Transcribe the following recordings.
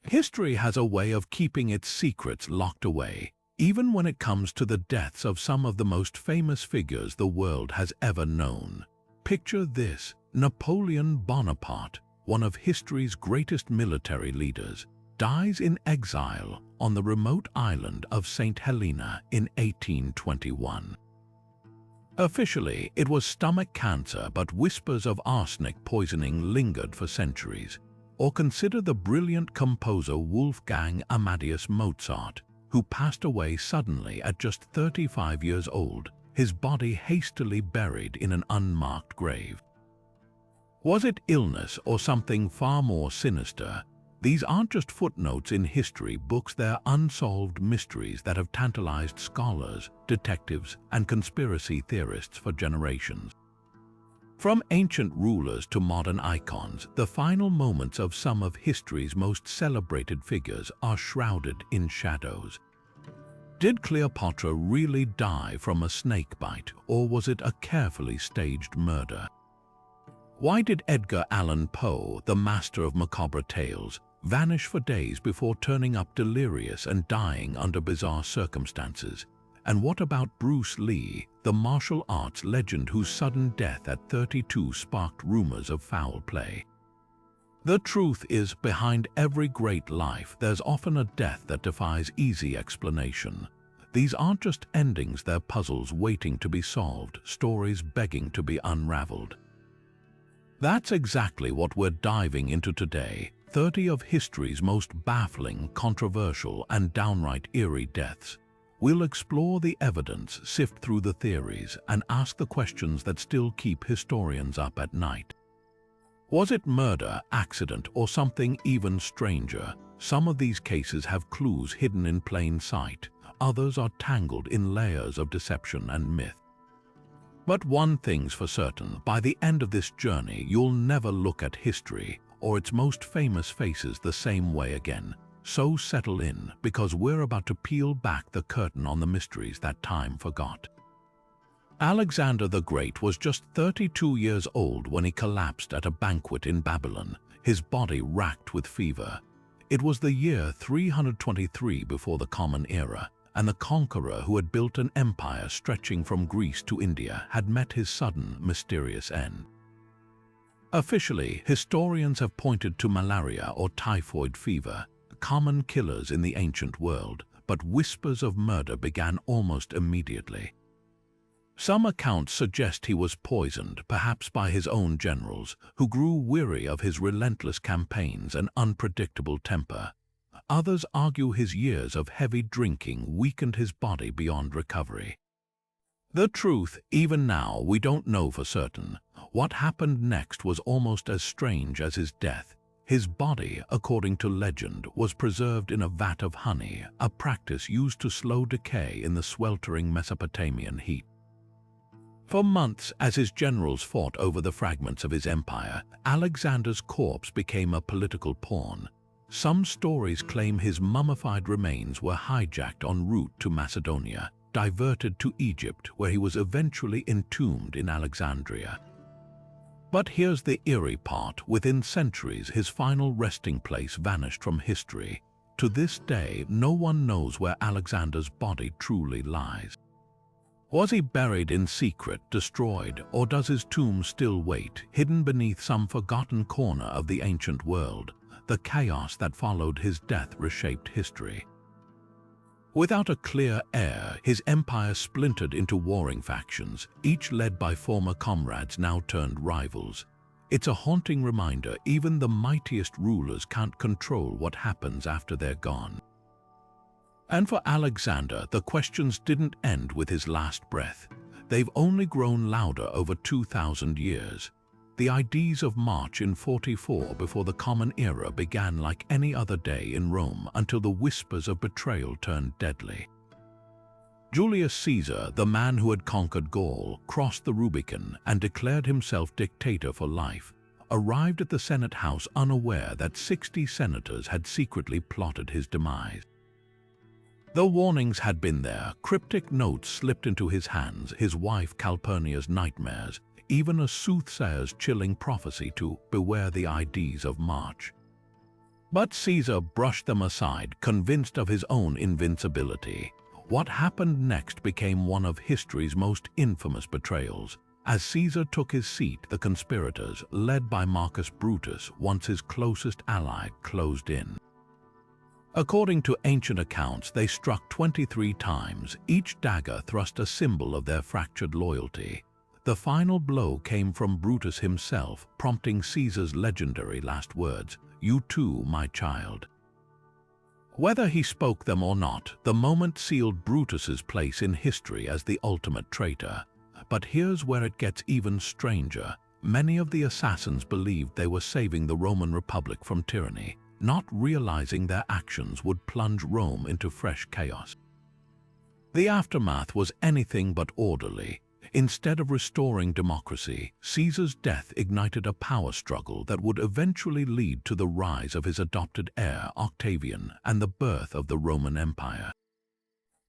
History has a way of keeping its secrets locked away, even when it comes to the deaths of some of the most famous figures the world has ever known. Picture this: Napoleon Bonaparte, one of history's greatest military leaders, dies in exile on the remote island of St. Helena in 1821. Officially, it was stomach cancer, but whispers of arsenic poisoning lingered for centuries. Or consider the brilliant composer Wolfgang Amadeus Mozart, who passed away suddenly at just 35 years old, his body hastily buried in an unmarked grave. Was it illness or something far more sinister? These aren't just footnotes in history books, they're unsolved mysteries that have tantalized scholars, detectives, and conspiracy theorists for generations. From ancient rulers to modern icons, the final moments of some of history's most celebrated figures are shrouded in shadows. Did Cleopatra really die from a snake bite, or was it a carefully staged murder? Why did Edgar Allan Poe, the master of macabre tales, vanish for days before turning up delirious and dying under bizarre circumstances? And what about Bruce Lee, the martial arts legend whose sudden death at 32 sparked rumors of foul play? The truth is, behind every great life, there's often a death that defies easy explanation. These aren't just endings, they're puzzles waiting to be solved, stories begging to be unraveled. That's exactly what we're diving into today. 30 of history's most baffling, controversial, and downright eerie deaths. We'll explore the evidence, sift through the theories, and ask the questions that still keep historians up at night. Was it murder, accident, or something even stranger? Some of these cases have clues hidden in plain sight. Others are tangled in layers of deception and myth. But one thing's for certain, by the end of this journey, you'll never look at history or its most famous faces the same way again. So settle in, because we're about to peel back the curtain on the mysteries that time forgot. Alexander the Great was just 32 years old when he collapsed at a banquet in Babylon, his body racked with fever. It was the year 323 before the Common Era, and the conqueror who had built an empire stretching from Greece to India had met his sudden, mysterious end. Officially, historians have pointed to malaria or typhoid fever, common killers in the ancient world, but whispers of murder began almost immediately. Some accounts suggest he was poisoned, perhaps by his own generals, who grew weary of his relentless campaigns and unpredictable temper. Others argue his years of heavy drinking weakened his body beyond recovery. The truth, even now, we don't know for certain. What happened next was almost as strange as his death. His body, according to legend, was preserved in a vat of honey, a practice used to slow decay in the sweltering Mesopotamian heat. For months, as his generals fought over the fragments of his empire, Alexander's corpse became a political pawn. Some stories claim his mummified remains were hijacked en route to Macedonia, diverted to Egypt, where he was eventually entombed in Alexandria. But here's the eerie part: within centuries, his final resting place vanished from history. To this day, no one knows where Alexander's body truly lies. Was he buried in secret, destroyed, or does his tomb still wait, hidden beneath some forgotten corner of the ancient world? The chaos that followed his death reshaped history. Without a clear heir, his empire splintered into warring factions, each led by former comrades now turned rivals. It's a haunting reminder, even the mightiest rulers can't control what happens after they're gone. And for Alexander, the questions didn't end with his last breath. They've only grown louder over 2,000 years. The Ides of March in 44 before the Common Era began like any other day in Rome until the whispers of betrayal turned deadly. Julius Caesar, the man who had conquered Gaul, crossed the Rubicon and declared himself dictator for life, arrived at the Senate House unaware that 60 senators had secretly plotted his demise. The warnings had been there, cryptic notes slipped into his hands, his wife Calpurnia's nightmares, even a soothsayer's chilling prophecy to beware the Ides of March. But Caesar brushed them aside, convinced of his own invincibility. What happened next became one of history's most infamous betrayals. As Caesar took his seat, the conspirators, led by Marcus Brutus, once his closest ally, closed in. According to ancient accounts, they struck 23 times. Each dagger thrust a symbol of their fractured loyalty. The final blow came from Brutus himself, prompting Caesar's legendary last words, "You too, my child." Whether he spoke them or not, the moment sealed Brutus's place in history as the ultimate traitor. But here's where it gets even stranger. Many of the assassins believed they were saving the Roman Republic from tyranny, not realizing their actions would plunge Rome into fresh chaos. The aftermath was anything but orderly. Instead of restoring democracy, Caesar's death ignited a power struggle that would eventually lead to the rise of his adopted heir, Octavian, and the birth of the Roman Empire.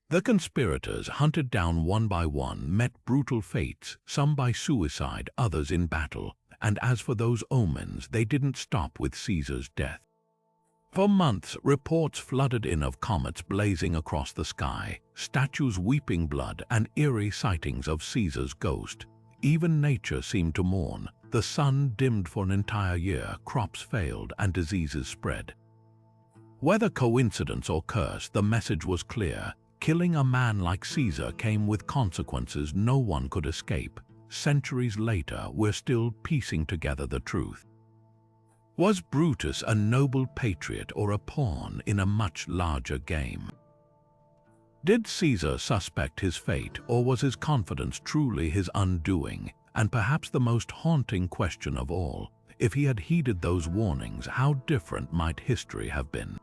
The conspirators, hunted down one by one, met brutal fates, some by suicide, others in battle, and as for those omens, they didn't stop with Caesar's death. For months, reports flooded in of comets blazing across the sky, statues weeping blood, and eerie sightings of Caesar's ghost. Even nature seemed to mourn. The sun dimmed for an entire year, crops failed, and diseases spread. Whether coincidence or curse, the message was clear. Killing a man like Caesar came with consequences no one could escape. Centuries later, we're still piecing together the truth. Was Brutus a noble patriot or a pawn in a much larger game? Did Caesar suspect his fate, or was his confidence truly his undoing? And perhaps the most haunting question of all, if he had heeded those warnings, how different might history have been?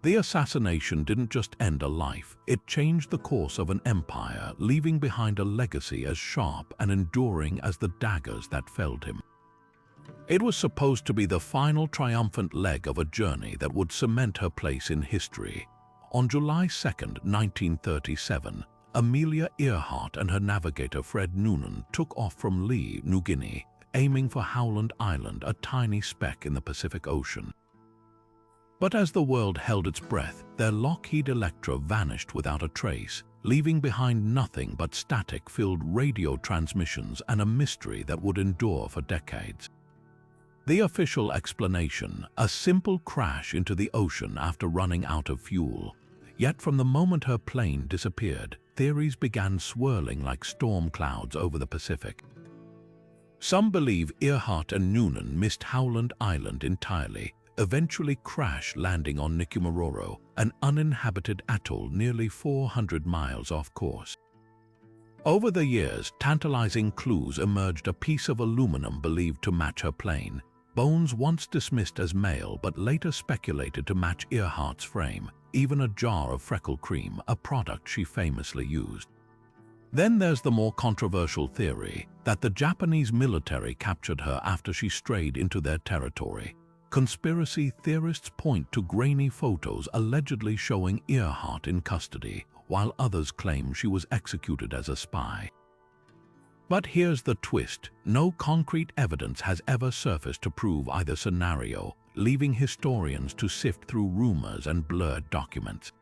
The assassination didn't just end a life, it changed the course of an empire, leaving behind a legacy as sharp and enduring as the daggers that felled him. It was supposed to be the final triumphant leg of a journey that would cement her place in history. On July 2, 1937, Amelia Earhart and her navigator Fred Noonan took off from Lee, New Guinea, aiming for Howland Island, a tiny speck in the Pacific Ocean. But as the world held its breath, their Lockheed Electra vanished without a trace, leaving behind nothing but static-filled radio transmissions and a mystery that would endure for decades. The official explanation, a simple crash into the ocean after running out of fuel. Yet from the moment her plane disappeared, theories began swirling like storm clouds over the Pacific. Some believe Earhart and Noonan missed Howland Island entirely, eventually crash landing on Nikumaroro, an uninhabited atoll nearly 400 miles off course. Over the years, tantalizing clues emerged: a piece of aluminum believed to match her plane, bones once dismissed as male but later speculated to match Earhart's frame, even a jar of freckle cream, a product she famously used. Then there's the more controversial theory that the Japanese military captured her after she strayed into their territory. Conspiracy theorists point to grainy photos allegedly showing Earhart in custody, while others claim she was executed as a spy. But here's the twist: no concrete evidence has ever surfaced to prove either scenario, leaving historians to sift through rumors and blurred documents.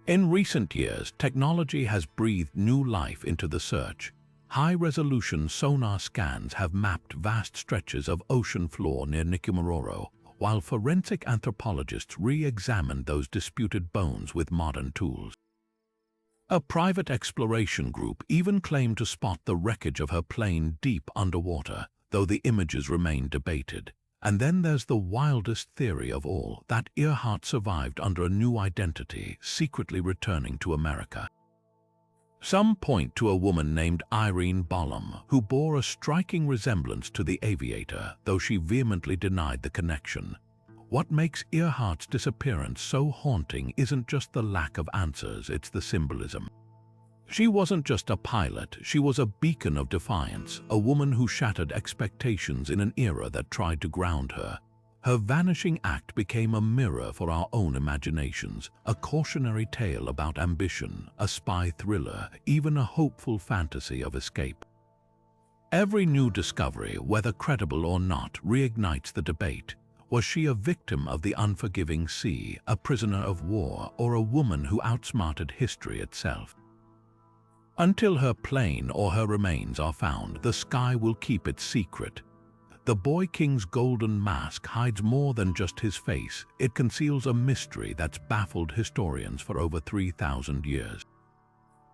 In recent years, technology has breathed new life into the search. High-resolution sonar scans have mapped vast stretches of ocean floor near Nikumaroro, while forensic anthropologists re-examined those disputed bones with modern tools. A private exploration group even claimed to spot the wreckage of her plane deep underwater, though the images remain debated. And then there's the wildest theory of all, that Earhart survived under a new identity, secretly returning to America. Some point to a woman named Irene Bolam, who bore a striking resemblance to the aviator, though she vehemently denied the connection. What makes Earhart's disappearance so haunting isn't just the lack of answers, it's the symbolism. She wasn't just a pilot, she was a beacon of defiance, a woman who shattered expectations in an era that tried to ground her. Her vanishing act became a mirror for our own imaginations, a cautionary tale about ambition, a spy thriller, even a hopeful fantasy of escape. Every new discovery, whether credible or not, reignites the debate. Was she a victim of the unforgiving sea, a prisoner of war, or a woman who outsmarted history itself? Until her plane or her remains are found, the sky will keep its secret. The boy king's golden mask hides more than just his face. It conceals a mystery that's baffled historians for over 3,000 years.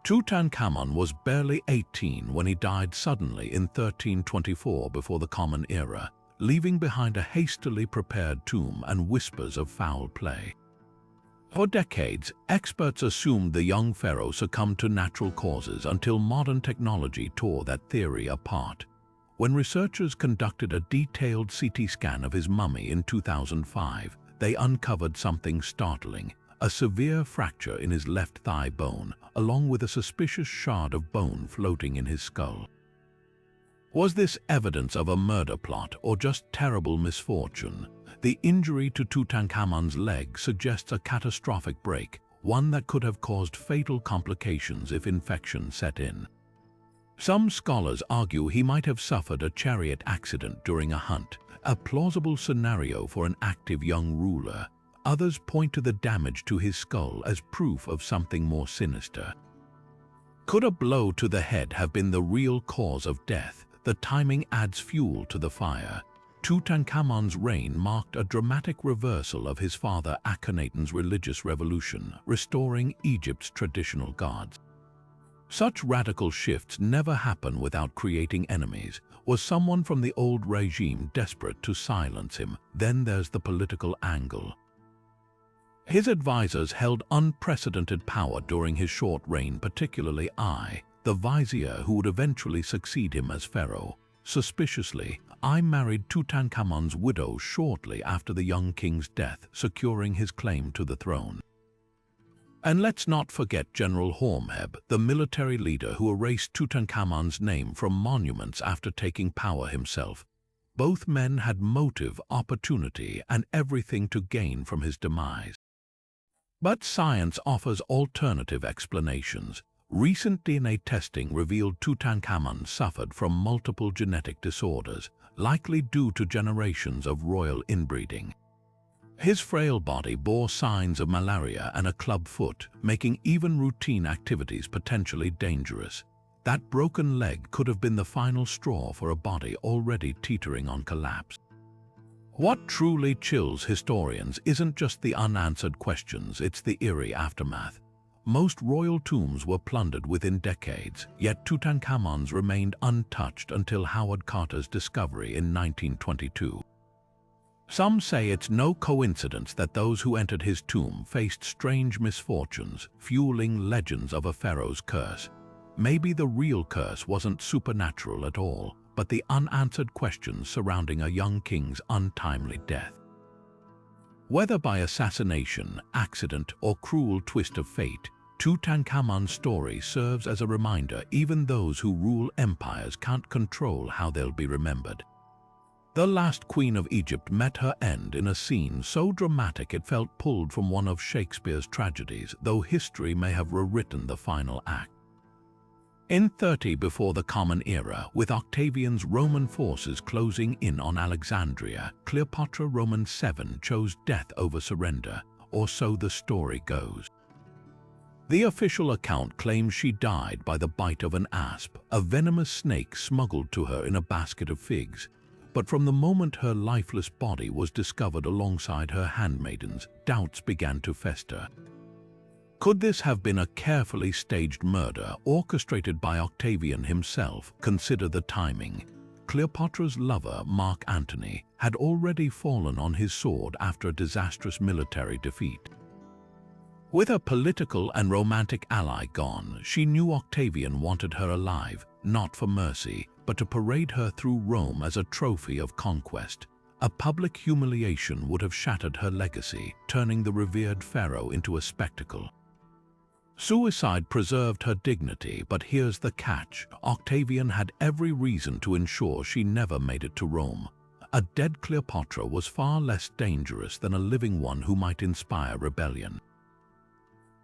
Tutankhamun was barely 18 when he died suddenly in 1324 before the Common Era, leaving behind a hastily prepared tomb and whispers of foul play. For decades, experts assumed the young pharaoh succumbed to natural causes until modern technology tore that theory apart. When researchers conducted a detailed CT scan of his mummy in 2005, they uncovered something startling: a severe fracture in his left thigh bone, along with a suspicious shard of bone floating in his skull. Was this evidence of a murder plot or just terrible misfortune? The injury to Tutankhamun's leg suggests a catastrophic break, one that could have caused fatal complications if infection set in. Some scholars argue he might have suffered a chariot accident during a hunt, a plausible scenario for an active young ruler. Others point to the damage to his skull as proof of something more sinister. Could a blow to the head have been the real cause of death? The timing adds fuel to the fire. Tutankhamun's reign marked a dramatic reversal of his father Akhenaten's religious revolution, restoring Egypt's traditional gods. Such radical shifts never happen without creating enemies. Was someone from the old regime desperate to silence him? Then there's the political angle. His advisors held unprecedented power during his short reign, particularly the vizier who would eventually succeed him as pharaoh. Suspiciously, married Tutankhamun's widow shortly after the young king's death, securing his claim to the throne. And let's not forget General Hormheb, the military leader who erased Tutankhamun's name from monuments after taking power himself. Both men had motive, opportunity, and everything to gain from his demise. But science offers alternative explanations. Recent DNA testing revealed Tutankhamun suffered from multiple genetic disorders, likely due to generations of royal inbreeding. His frail body bore signs of malaria and a club foot, making even routine activities potentially dangerous. That broken leg could have been the final straw for a body already teetering on collapse. What truly chills historians isn't just the unanswered questions, it's the eerie aftermath. Most royal tombs were plundered within decades, yet Tutankhamun's remained untouched until Howard Carter's discovery in 1922. Some say it's no coincidence that those who entered his tomb faced strange misfortunes, fueling legends of a pharaoh's curse. Maybe the real curse wasn't supernatural at all, but the unanswered questions surrounding a young king's untimely death. Whether by assassination, accident, or cruel twist of fate, Tutankhamun's story serves as a reminder even those who rule empires can't control how they'll be remembered. The last queen of Egypt met her end in a scene so dramatic it felt pulled from one of Shakespeare's tragedies, though history may have rewritten the final act. In 30 before the Common Era, with Octavian's Roman forces closing in on Alexandria, Cleopatra Roman 7 chose death over surrender, or so the story goes. The official account claims she died by the bite of an asp, a venomous snake smuggled to her in a basket of figs. But from the moment her lifeless body was discovered alongside her handmaidens, doubts began to fester. Could this have been a carefully staged murder orchestrated by Octavian himself? Consider the timing. Cleopatra's lover, Mark Antony, had already fallen on his sword after a disastrous military defeat. With her political and romantic ally gone, she knew Octavian wanted her alive, not for mercy, but to parade her through Rome as a trophy of conquest. A public humiliation would have shattered her legacy, turning the revered pharaoh into a spectacle. Suicide preserved her dignity, but here's the catch. Octavian had every reason to ensure she never made it to Rome. A dead Cleopatra was far less dangerous than a living one who might inspire rebellion.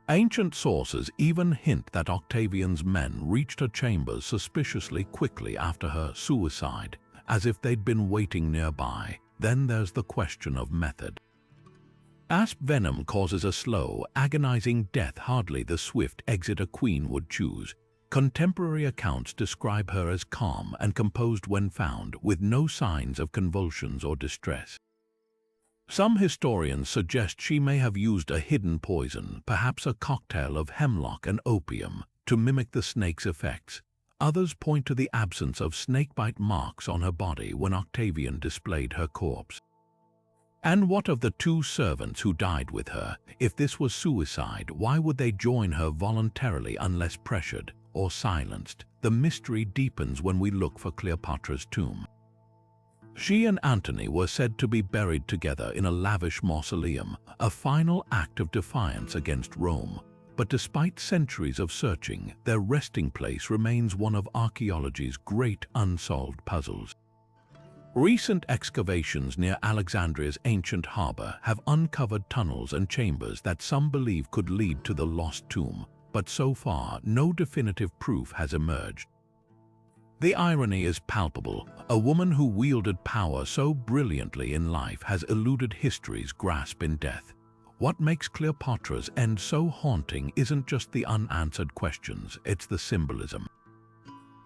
Ancient sources even hint that Octavian's men reached her chambers suspiciously quickly after her suicide, as if they'd been waiting nearby. Then there's the question of method. Asp venom causes a slow, agonizing death, hardly the swift exit a queen would choose. Contemporary accounts describe her as calm and composed when found, with no signs of convulsions or distress. Some historians suggest she may have used a hidden poison, perhaps a cocktail of hemlock and opium, to mimic the snake's effects. Others point to the absence of snakebite marks on her body when Octavian displayed her corpse. And what of the two servants who died with her? If this was suicide, why would they join her voluntarily unless pressured or silenced? The mystery deepens when we look for Cleopatra's tomb. She and Antony were said to be buried together in a lavish mausoleum, a final act of defiance against Rome. But despite centuries of searching, their resting place remains one of archaeology's great unsolved puzzles. Recent excavations near Alexandria's ancient harbor have uncovered tunnels and chambers that some believe could lead to the lost tomb, but so far no definitive proof has emerged. The irony is palpable. A woman who wielded power so brilliantly in life has eluded history's grasp in death. What makes Cleopatra's end so haunting isn't just the unanswered questions, it's the symbolism.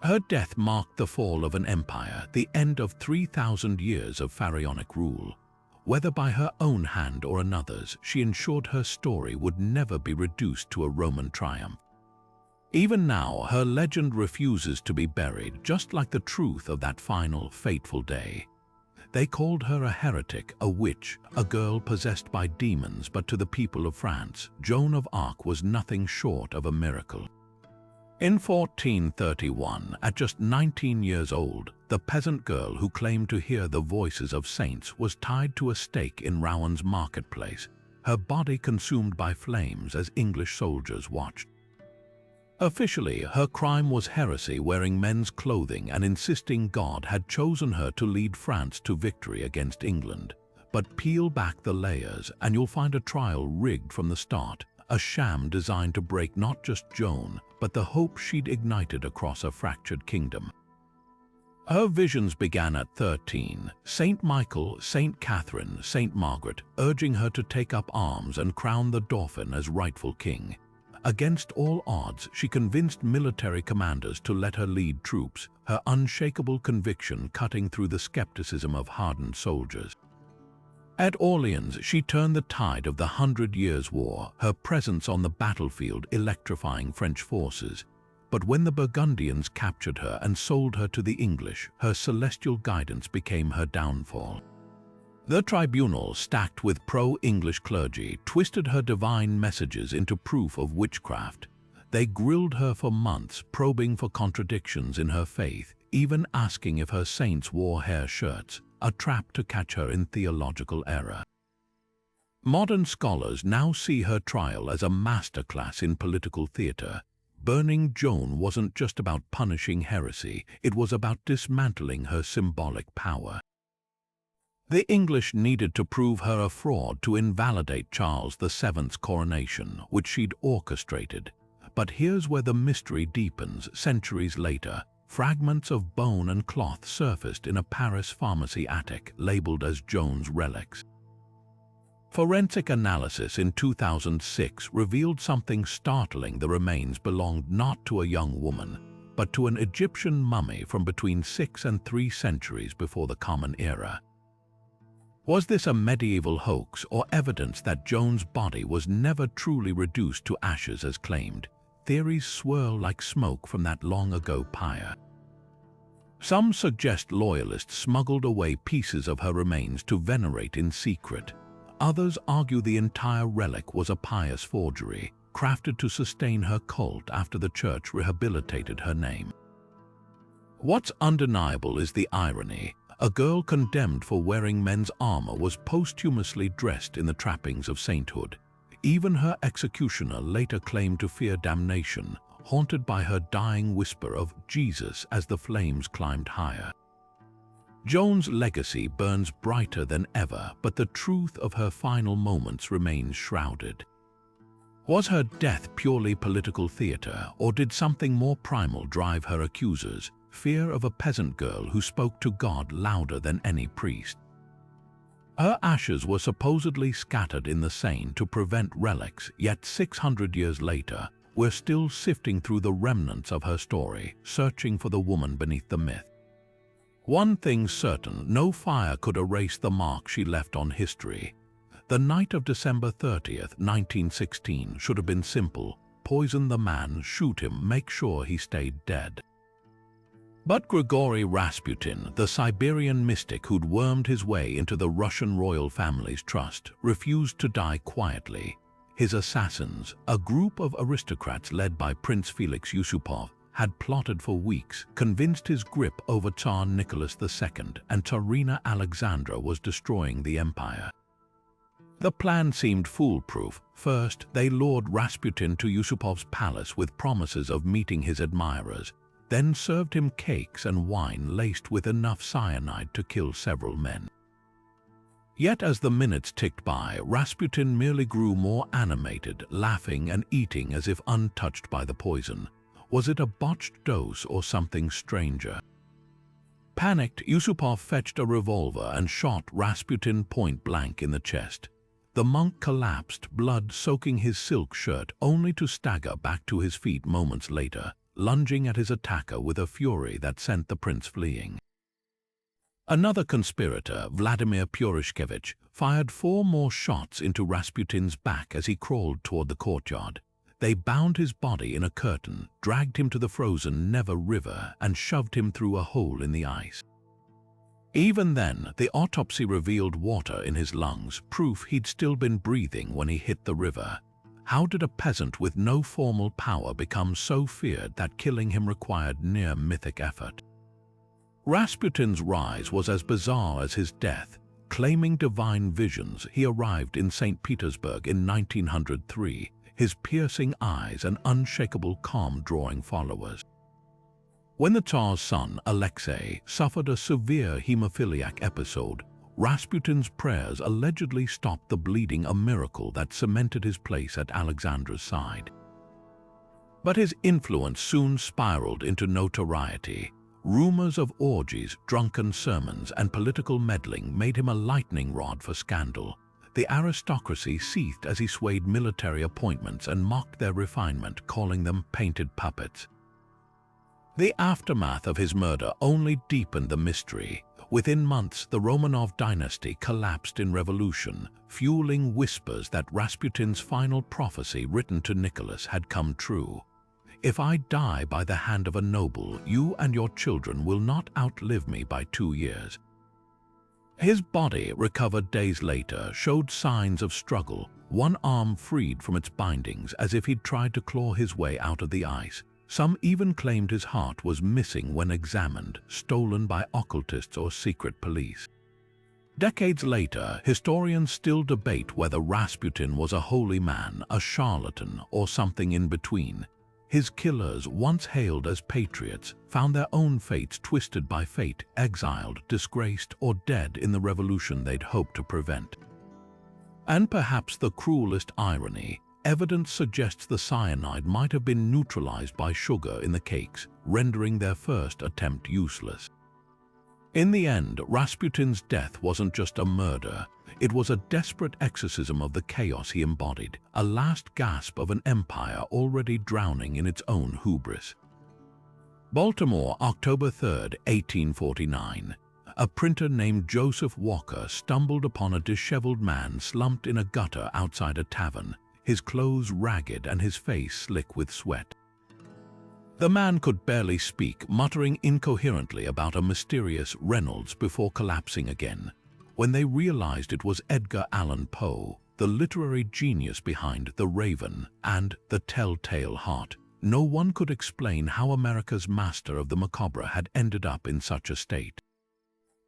Her death marked the fall of an empire, the end of 3,000 years of pharaonic rule. Whether by her own hand or another's, she ensured her story would never be reduced to a Roman triumph. Even now, her legend refuses to be buried, just like the truth of that final, fateful day. They called her a heretic, a witch, a girl possessed by demons, but to the people of France, Joan of Arc was nothing short of a miracle. In 1431, at just 19 years old, the peasant girl who claimed to hear the voices of saints was tied to a stake in Rowen's marketplace, her body consumed by flames as English soldiers watched. Officially, her crime was heresy, wearing men's clothing and insisting God had chosen her to lead France to victory against England. But peel back the layers and you'll find a trial rigged from the start, a sham designed to break not just Joan, but the hope she'd ignited across a fractured kingdom. Her visions began at 13, Saint Michael, Saint Catherine, Saint Margaret, urging her to take up arms and crown the Dauphin as rightful king. Against all odds, she convinced military commanders to let her lead troops, her unshakable conviction cutting through the skepticism of hardened soldiers. At Orleans, she turned the tide of the 100 Years' War, her presence on the battlefield electrifying French forces. But when the Burgundians captured her and sold her to the English, her celestial guidance became her downfall. The tribunal, stacked with pro-English clergy, twisted her divine messages into proof of witchcraft. They grilled her for months, probing for contradictions in her faith, even asking if her saints wore hair shirts, a trap to catch her in theological error. Modern scholars now see her trial as a masterclass in political theater. Burning Joan wasn't just about punishing heresy, it was about dismantling her symbolic power. The English needed to prove her a fraud to invalidate Charles VII's coronation, which she'd orchestrated. But here's where the mystery deepens. Centuries later, fragments of bone and cloth surfaced in a Paris pharmacy attic, labeled as Joan's relics. Forensic analysis in 2006 revealed something startling. The remains belonged not to a young woman, but to an Egyptian mummy from between 6 and 3 centuries before the Common Era. Was this a medieval hoax or evidence that Joan's body was never truly reduced to ashes as claimed? Theories swirl like smoke from that long-ago pyre. Some suggest loyalists smuggled away pieces of her remains to venerate in secret. Others argue the entire relic was a pious forgery, crafted to sustain her cult after the church rehabilitated her name. What's undeniable is the irony. A girl condemned for wearing men's armor was posthumously dressed in the trappings of sainthood. Even her executioner later claimed to fear damnation, haunted by her dying whisper of Jesus as the flames climbed higher. Joan's legacy burns brighter than ever, but the truth of her final moments remains shrouded. Was her death purely political theater, or did something more primal drive her accusers? Fear of a peasant girl who spoke to God louder than any priest. Her ashes were supposedly scattered in the Seine to prevent relics, yet 600 years later, we're still sifting through the remnants of her story, searching for the woman beneath the myth. One thing's certain, no fire could erase the mark she left on history. The night of December 30th, 1916 should have been simple. Poison the man, shoot him, make sure he stayed dead. But Grigory Rasputin, the Siberian mystic who'd wormed his way into the Russian royal family's trust, refused to die quietly. His assassins, a group of aristocrats led by Prince Felix Yusupov, had plotted for weeks, convinced his grip over Tsar Nicholas II and Tsarina Alexandra was destroying the empire. The plan seemed foolproof. First, they lured Rasputin to Yusupov's palace with promises of meeting his admirers, then served him cakes and wine laced with enough cyanide to kill several men. Yet as the minutes ticked by, Rasputin merely grew more animated, laughing and eating as if untouched by the poison. Was it a botched dose or something stranger? Panicked, Yusupov fetched a revolver and shot Rasputin point blank in the chest. The monk collapsed, blood soaking his silk shirt, only to stagger back to his feet moments later, lunging at his attacker with a fury that sent the prince fleeing. Another conspirator, Vladimir Purishkevich, fired 4 more shots into Rasputin's back as he crawled toward the courtyard. They bound his body in a curtain, dragged him to the frozen Neva River, and shoved him through a hole in the ice. Even then, the autopsy revealed water in his lungs, proof he'd still been breathing when he hit the river. How did a peasant with no formal power become so feared that killing him required near mythic effort? Rasputin's rise was as bizarre as his death. Claiming divine visions, he arrived in St. Petersburg in 1903, his piercing eyes and unshakable calm drawing followers. When the Tsar's son, Alexei, suffered a severe hemophiliac episode, Rasputin's prayers allegedly stopped the bleeding, a miracle that cemented his place at Alexandra's side. But his influence soon spiraled into notoriety. Rumors of orgies, drunken sermons, and political meddling made him a lightning rod for scandal. The aristocracy seethed as he swayed military appointments and mocked their refinement, calling them painted puppets. The aftermath of his murder only deepened the mystery. Within months, the Romanov dynasty collapsed in revolution, fueling whispers that Rasputin's final prophecy written to Nicholas had come true. If I die by the hand of a noble, you and your children will not outlive me by 2 years. His body, recovered days later, showed signs of struggle, one arm freed from its bindings as if he'd tried to claw his way out of the ice. Some even claimed his heart was missing when examined, stolen by occultists or secret police. Decades later, historians still debate whether Rasputin was a holy man, a charlatan, or something in between. His killers, once hailed as patriots, found their own fates twisted by fate, exiled, disgraced, or dead in the revolution they'd hoped to prevent. And perhaps the cruelest irony, evidence suggests the cyanide might have been neutralized by sugar in the cakes, rendering their first attempt useless. In the end, Rasputin's death wasn't just a murder. It was a desperate exorcism of the chaos he embodied, a last gasp of an empire already drowning in its own hubris. Baltimore, October 3, 1849. A printer named Joseph Walker stumbled upon a disheveled man slumped in a gutter outside a tavern, his clothes ragged and his face slick with sweat. The man could barely speak, muttering incoherently about a mysterious Reynolds before collapsing again. When they realized it was Edgar Allan Poe, the literary genius behind The Raven and The Telltale Heart, no one could explain how America's master of the macabre had ended up in such a state.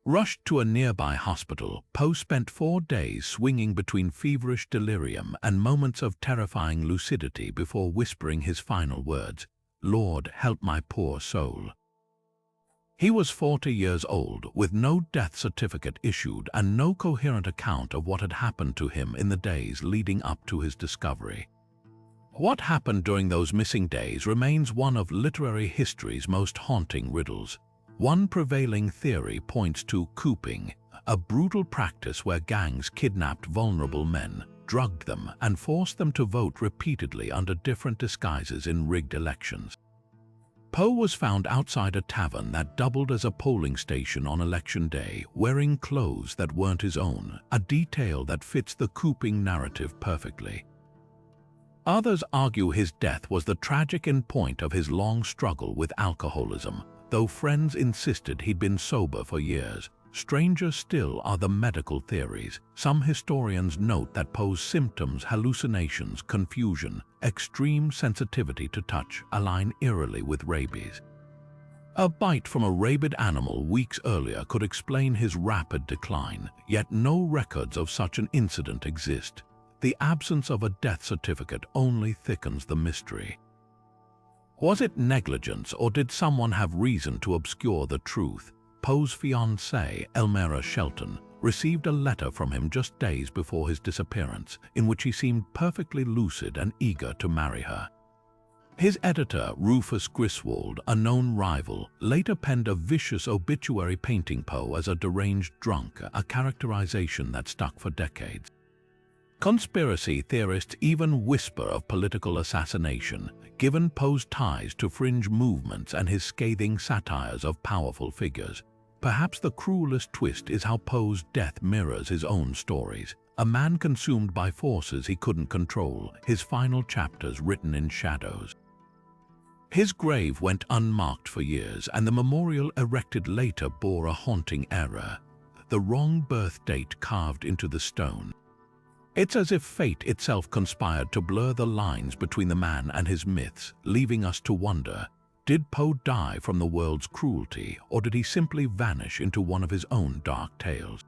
Rushed to a nearby hospital, Poe spent 4 days swinging between feverish delirium and moments of terrifying lucidity before whispering his final words, "Lord, help my poor soul." He was 40 years old, with no death certificate issued and no coherent account of what had happened to him in the days leading up to his discovery. What happened during those missing days remains one of literary history's most haunting riddles. One prevailing theory points to cooping, a brutal practice where gangs kidnapped vulnerable men, drugged them, and forced them to vote repeatedly under different disguises in rigged elections. Poe was found outside a tavern that doubled as a polling station on election day, wearing clothes that weren't his own, a detail that fits the couping narrative perfectly. Others argue his death was the tragic endpoint of his long struggle with alcoholism, though friends insisted he'd been sober for years. Stranger still are the medical theories. Some historians note that Poe's symptoms, hallucinations, confusion, extreme sensitivity to touch, align eerily with rabies. A bite from a rabid animal weeks earlier could explain his rapid decline, yet no records of such an incident exist. The absence of a death certificate only thickens the mystery. Was it negligence, or did someone have reason to obscure the truth? Poe's fiancée, Elmira Shelton, received a letter from him just days before his disappearance, in which he seemed perfectly lucid and eager to marry her. His editor, Rufus Griswold, a known rival, later penned a vicious obituary painting Poe as a deranged drunk, a characterization that stuck for decades. Conspiracy theorists even whisper of political assassination, given Poe's ties to fringe movements and his scathing satires of powerful figures. Perhaps the cruelest twist is how Poe's death mirrors his own stories. A man consumed by forces he couldn't control, his final chapters written in shadows. His grave went unmarked for years, and the memorial erected later bore a haunting error: the wrong birth date carved into the stone. It's as if fate itself conspired to blur the lines between the man and his myths, leaving us to wonder, did Poe die from the world's cruelty, or did he simply vanish into one of his own dark tales?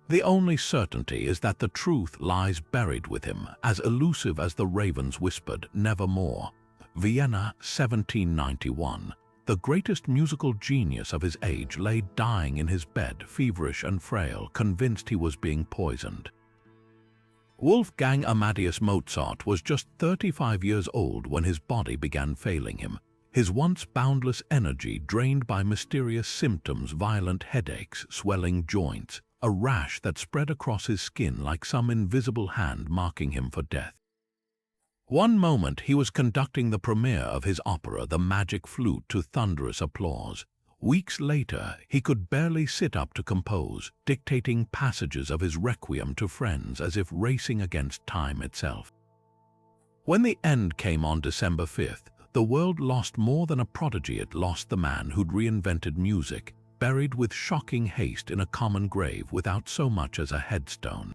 The only certainty is that the truth lies buried with him, as elusive as the ravens whispered, nevermore. Vienna, 1791. The greatest musical genius of his age lay dying in his bed, feverish and frail, convinced he was being poisoned. Wolfgang Amadeus Mozart was just 35 years old when his body began failing him, his once boundless energy drained by mysterious symptoms: violent headaches, swelling joints, a rash that spread across his skin like some invisible hand marking him for death. One moment he was conducting the premiere of his opera, The Magic Flute, to thunderous applause. Weeks later, he could barely sit up to compose, dictating passages of his requiem to friends as if racing against time itself. When the end came on December 5th, the world lost more than a prodigy. It lost the man who'd reinvented music, buried with shocking haste in a common grave without so much as a headstone.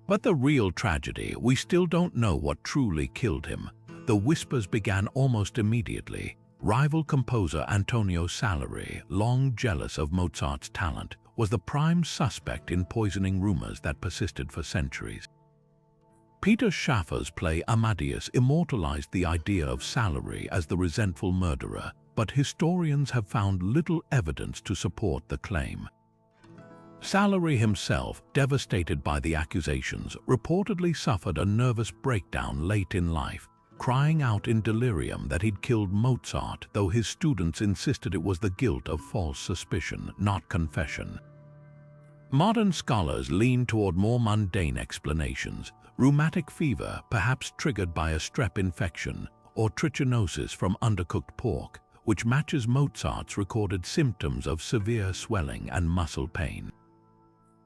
But the real tragedy, we still don't know what truly killed him. The whispers began almost immediately. Rival composer Antonio Salieri, long jealous of Mozart's talent, was the prime suspect in poisoning rumors that persisted for centuries. Peter Schaffer's play Amadeus immortalized the idea of Salieri as the resentful murderer, but historians have found little evidence to support the claim. Salieri himself, devastated by the accusations, reportedly suffered a nervous breakdown late in life, crying out in delirium that he'd killed Mozart, though his students insisted it was the guilt of false suspicion, not confession. Modern scholars lean toward more mundane explanations: rheumatic fever, perhaps triggered by a strep infection, or trichinosis from undercooked pork, which matches Mozart's recorded symptoms of severe swelling and muscle pain.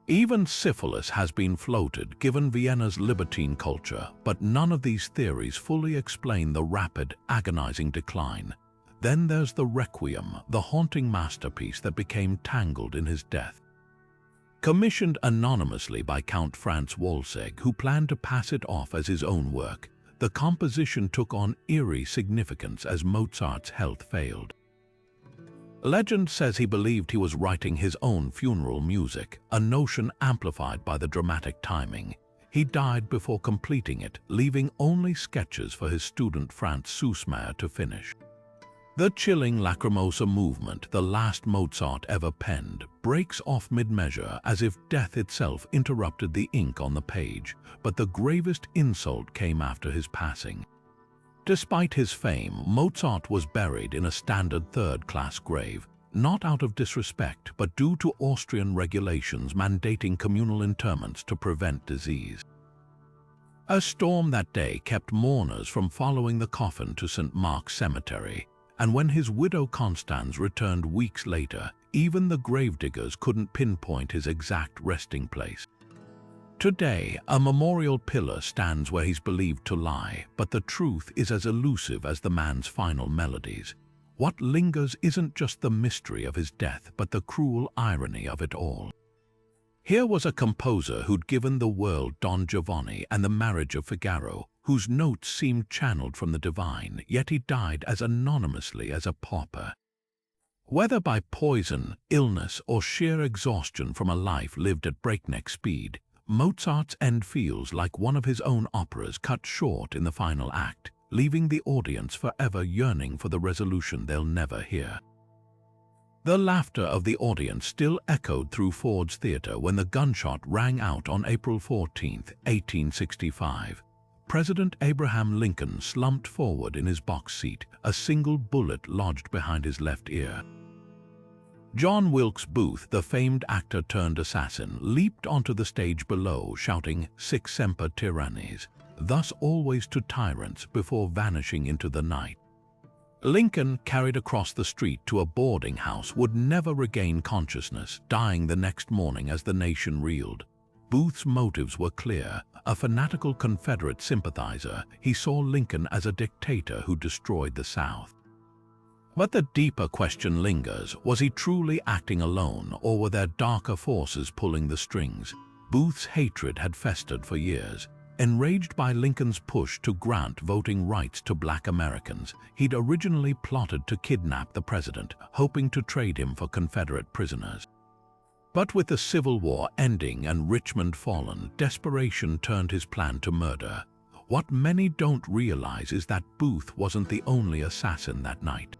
Even syphilis has been floated, given Vienna's libertine culture, but none of these theories fully explain the rapid, agonizing decline. Then there's the Requiem, the haunting masterpiece that became tangled in his death. Commissioned anonymously by Count Franz Wolsegg, who planned to pass it off as his own work, the composition took on eerie significance as Mozart's health failed. Legend says he believed he was writing his own funeral music, a notion amplified by the dramatic timing. He died before completing it, leaving only sketches for his student Franz Süssmayr to finish. The chilling Lacrimosa movement, the last Mozart ever penned, breaks off mid-measure as if death itself interrupted the ink on the page, but the gravest insult came after his passing. Despite his fame, Mozart was buried in a standard third-class grave, not out of disrespect but due to Austrian regulations mandating communal interments to prevent disease. A storm that day kept mourners from following the coffin to St. Mark's Cemetery, and when his widow Constance returned weeks later, even the gravediggers couldn't pinpoint his exact resting place. Today, a memorial pillar stands where he's believed to lie, but the truth is as elusive as the man's final melodies. What lingers isn't just the mystery of his death, but the cruel irony of it all. Here was a composer who'd given the world Don Giovanni and the Marriage of Figaro, whose notes seemed channeled from the divine, yet he died as anonymously as a pauper. Whether by poison, illness, or sheer exhaustion from a life lived at breakneck speed, Mozart's end feels like one of his own operas cut short in the final act, leaving the audience forever yearning for the resolution they'll never hear. The laughter of the audience still echoed through Ford's Theatre when the gunshot rang out on April 14, 1865. President Abraham Lincoln slumped forward in his box seat, a single bullet lodged behind his left ear. John Wilkes Booth, the famed actor-turned-assassin, leaped onto the stage below, shouting, "Sic semper tyrannis," thus always to tyrants, before vanishing into the night. Lincoln, carried across the street to a boarding house, would never regain consciousness, dying the next morning as the nation reeled. Booth's motives were clear. A fanatical Confederate sympathizer, he saw Lincoln as a dictator who destroyed the South. But the deeper question lingers: was he truly acting alone, or were there darker forces pulling the strings? Booth's hatred had festered for years. Enraged by Lincoln's push to grant voting rights to Black Americans, he'd originally plotted to kidnap the president, hoping to trade him for Confederate prisoners. But with the Civil War ending and Richmond fallen, desperation turned his plan to murder. What many don't realize is that Booth wasn't the only assassin that night.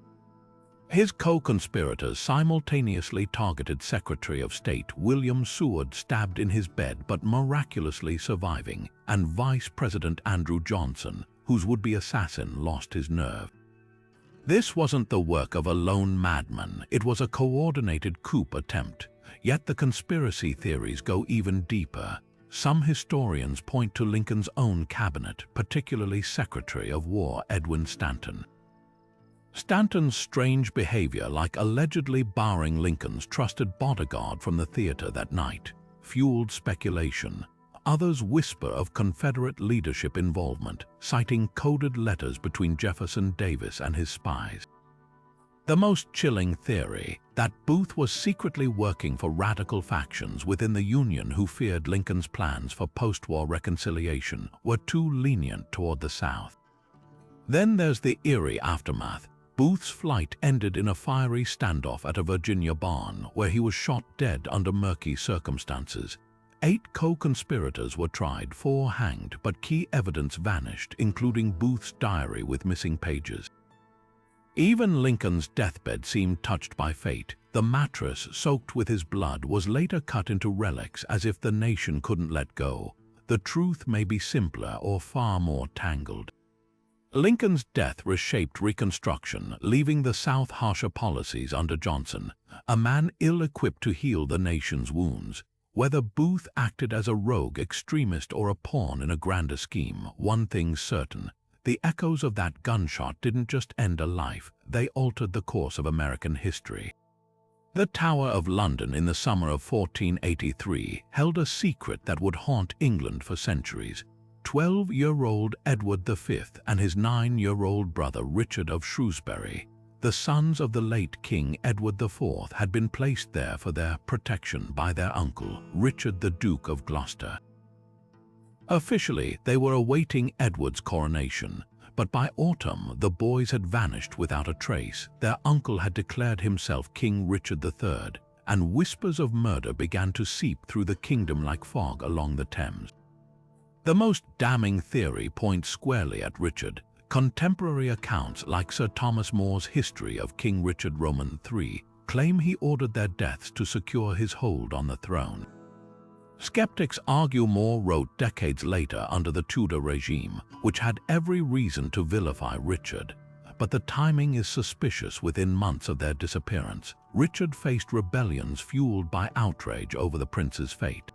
His co-conspirators simultaneously targeted Secretary of State William Seward, stabbed in his bed but miraculously surviving, and Vice President Andrew Johnson, whose would-be assassin lost his nerve. This wasn't the work of a lone madman, it was a coordinated coup attempt. Yet the conspiracy theories go even deeper. Some historians point to Lincoln's own cabinet, particularly Secretary of War Edwin Stanton. Stanton's strange behavior, like allegedly barring Lincoln's trusted bodyguard from the theater that night, fueled speculation. Others whisper of Confederate leadership involvement, citing coded letters between Jefferson Davis and his spies. The most chilling theory, that Booth was secretly working for radical factions within the Union who feared Lincoln's plans for post-war reconciliation, were too lenient toward the South. Then there's the eerie aftermath. Booth's flight ended in a fiery standoff at a Virginia barn, where he was shot dead under murky circumstances. 8 co-conspirators were tried, 4 hanged, but key evidence vanished, including Booth's diary with missing pages. Even Lincoln's deathbed seemed touched by fate. The mattress, soaked with his blood, was later cut into relics as if the nation couldn't let go. The truth may be simpler or far more tangled. Lincoln's death reshaped Reconstruction, leaving the South harsher policies under Johnson, a man ill-equipped to heal the nation's wounds. Whether Booth acted as a rogue extremist or a pawn in a grander scheme, one thing's certain: the echoes of that gunshot didn't just end a life, they altered the course of American history. The Tower of London in the summer of 1483 held a secret that would haunt England for centuries. 12-year-old Edward V and his 9-year-old brother Richard of Shrewsbury, the sons of the late King Edward IV, had been placed there for their protection by their uncle, Richard the Duke of Gloucester. Officially, they were awaiting Edward's coronation, but by autumn the boys had vanished without a trace. Their uncle had declared himself King Richard III, and whispers of murder began to seep through the kingdom like fog along the Thames. The most damning theory points squarely at Richard. Contemporary accounts, like Sir Thomas More's History of King Richard Roman III, claim he ordered their deaths to secure his hold on the throne. Skeptics argue More wrote decades later under the Tudor regime, which had every reason to vilify Richard. but the timing is suspicious. Within months of their disappearance, Richard faced rebellions fueled by outrage over the prince's fate.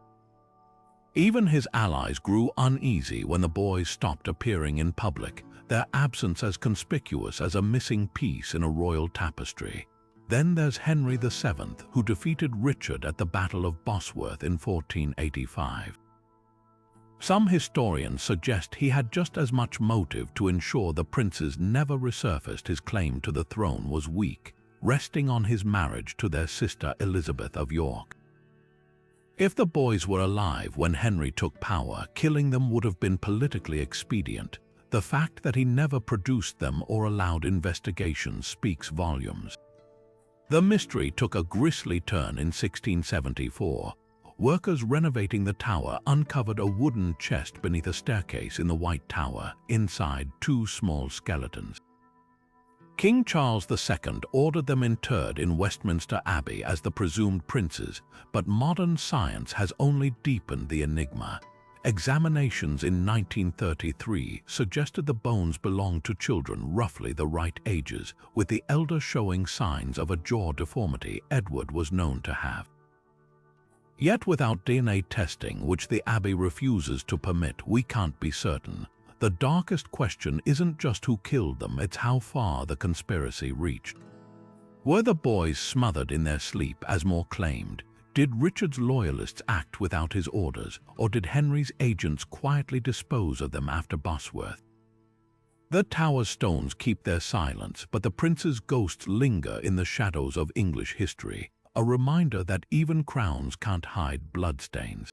Even his allies grew uneasy when the boys stopped appearing in public, their absence as conspicuous as a missing piece in a royal tapestry. Then there's Henry VII, who defeated Richard at the Battle of Bosworth in 1485. Some historians suggest he had just as much motive to ensure the princes never resurfaced. His claim to the throne was weak, resting on his marriage to their sister Elizabeth of York. If the boys were alive when Henry took power, killing them would have been politically expedient. The fact that he never produced them or allowed investigations speaks volumes. The mystery took a grisly turn in 1674. Workers renovating the tower uncovered a wooden chest beneath a staircase in the White Tower, inside 2 small skeletons. King Charles II ordered them interred in Westminster Abbey as the presumed princes, but modern science has only deepened the enigma. Examinations in 1933 suggested the bones belonged to children roughly the right ages, with the elder showing signs of a jaw deformity Edward was known to have. Yet without DNA testing, which the Abbey refuses to permit, we can't be certain. The darkest question isn't just who killed them, it's how far the conspiracy reached. Were the boys smothered in their sleep, as more claimed? Did Richard's loyalists act without his orders, or did Henry's agents quietly dispose of them after Bosworth? The tower's stones keep their silence, but the prince's ghosts linger in the shadows of English history, a reminder that even crowns can't hide bloodstains.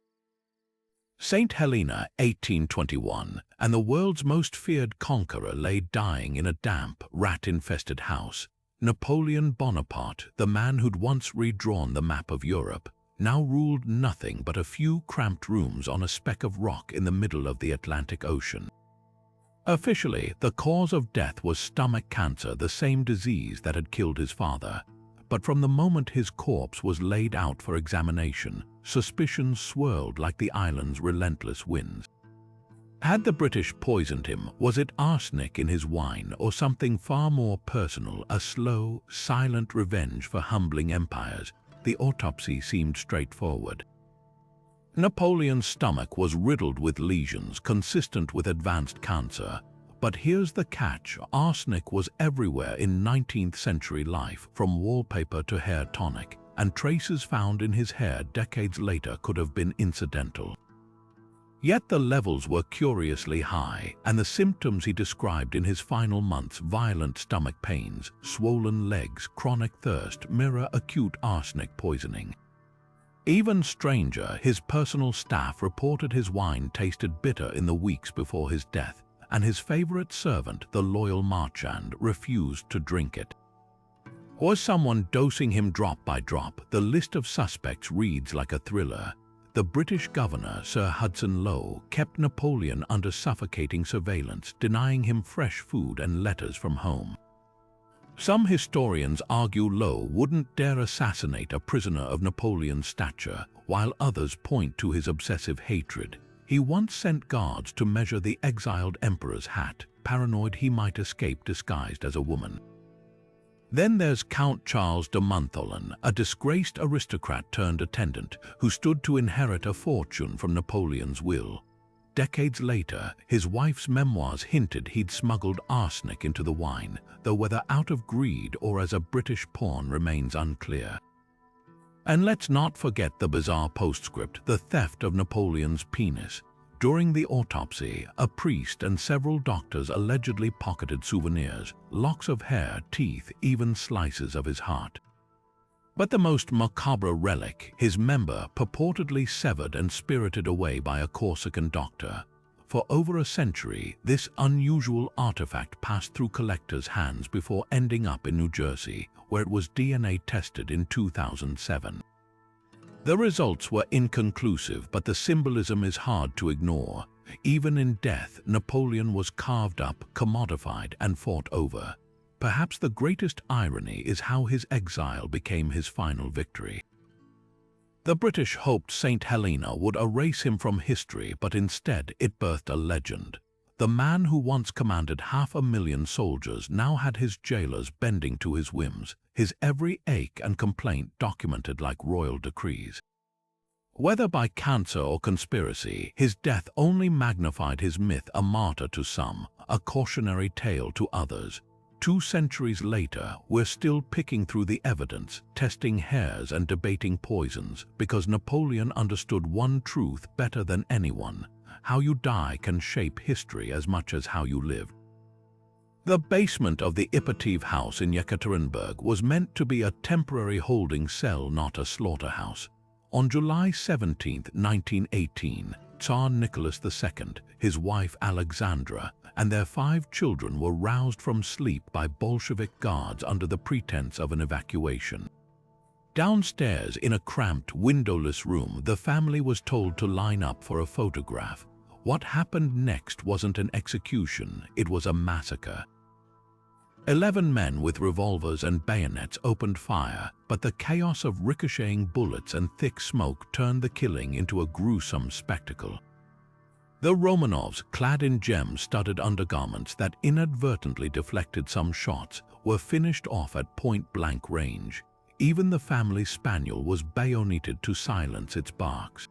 Saint Helena, 1821, and the world's most feared conqueror lay dying in a damp, rat-infested house. Napoleon Bonaparte, the man who'd once redrawn the map of Europe, now ruled nothing but a few cramped rooms on a speck of rock in the middle of the Atlantic Ocean. Officially, the cause of death was stomach cancer, the same disease that had killed his father. But from the moment his corpse was laid out for examination, suspicions swirled like the island's relentless winds. Had the British poisoned him? Was it arsenic in his wine, or something far more personal, a slow, silent revenge for humbling empires? The autopsy seemed straightforward. Napoleon's stomach was riddled with lesions consistent with advanced cancer. But here's the catch: arsenic was everywhere in 19th century life, from wallpaper to hair tonic, and traces found in his hair decades later could have been incidental. Yet the levels were curiously high, and the symptoms he described in his final months, violent stomach pains, swollen legs, chronic thirst, mirror acute arsenic poisoning. Even stranger, his personal staff reported his wine tasted bitter in the weeks before his death, and his favorite servant, the loyal Marchand, refused to drink it. Was someone dosing him drop by drop? The list of suspects reads like a thriller. The British governor, Sir Hudson Lowe, kept Napoleon under suffocating surveillance, denying him fresh food and letters from home. Some historians argue Lowe wouldn't dare assassinate a prisoner of Napoleon's stature, while others point to his obsessive hatred. He once sent guards to measure the exiled emperor's hat, paranoid he might escape disguised as a woman. Then there's Count Charles de Montholon, a disgraced aristocrat turned attendant who stood to inherit a fortune from Napoleon's will. Decades later, his wife's memoirs hinted he'd smuggled arsenic into the wine, though whether out of greed or as a British pawn remains unclear. And let's not forget the bizarre postscript, the theft of Napoleon's penis. During the autopsy, a priest and several doctors allegedly pocketed souvenirs, locks of hair, teeth, even slices of his heart. But the most macabre relic, his member purportedly severed and spirited away by a Corsican doctor. For over a century, this unusual artifact passed through collectors' hands before ending up in New Jersey, where it was DNA tested in 2007. The results were inconclusive, but the symbolism is hard to ignore. Even in death, Napoleon was carved up, commodified, and fought over. Perhaps the greatest irony is how his exile became his final victory. The British hoped St. Helena would erase him from history, but instead it birthed a legend. The The man who once commanded 500,000 soldiers now had his jailers bending to his whims, his every ache and complaint documented like royal decrees. Whether by cancer or conspiracy, his death only magnified his myth, a martyr to some, a cautionary tale to others. 2 centuries later, we're still picking through the evidence, testing hairs and debating poisons, because Napoleon understood one truth better than anyone: how you die can shape history as much as how you live. The basement of the Ipatiev house in Yekaterinburg was meant to be a temporary holding cell, not a slaughterhouse. On July 17, 1918, Tsar Nicholas II, his wife Alexandra, and their 5 children were roused from sleep by Bolshevik guards under the pretense of an evacuation. Downstairs, in a cramped, windowless room, the family was told to line up for a photograph. What happened next wasn't an execution, it was a massacre. 11 men with revolvers and bayonets opened fire, but the chaos of ricocheting bullets and thick smoke turned the killing into a gruesome spectacle. The Romanovs, clad in gem-studded undergarments that inadvertently deflected some shots, were finished off at point-blank range. Even the family spaniel was bayoneted to silence its barks.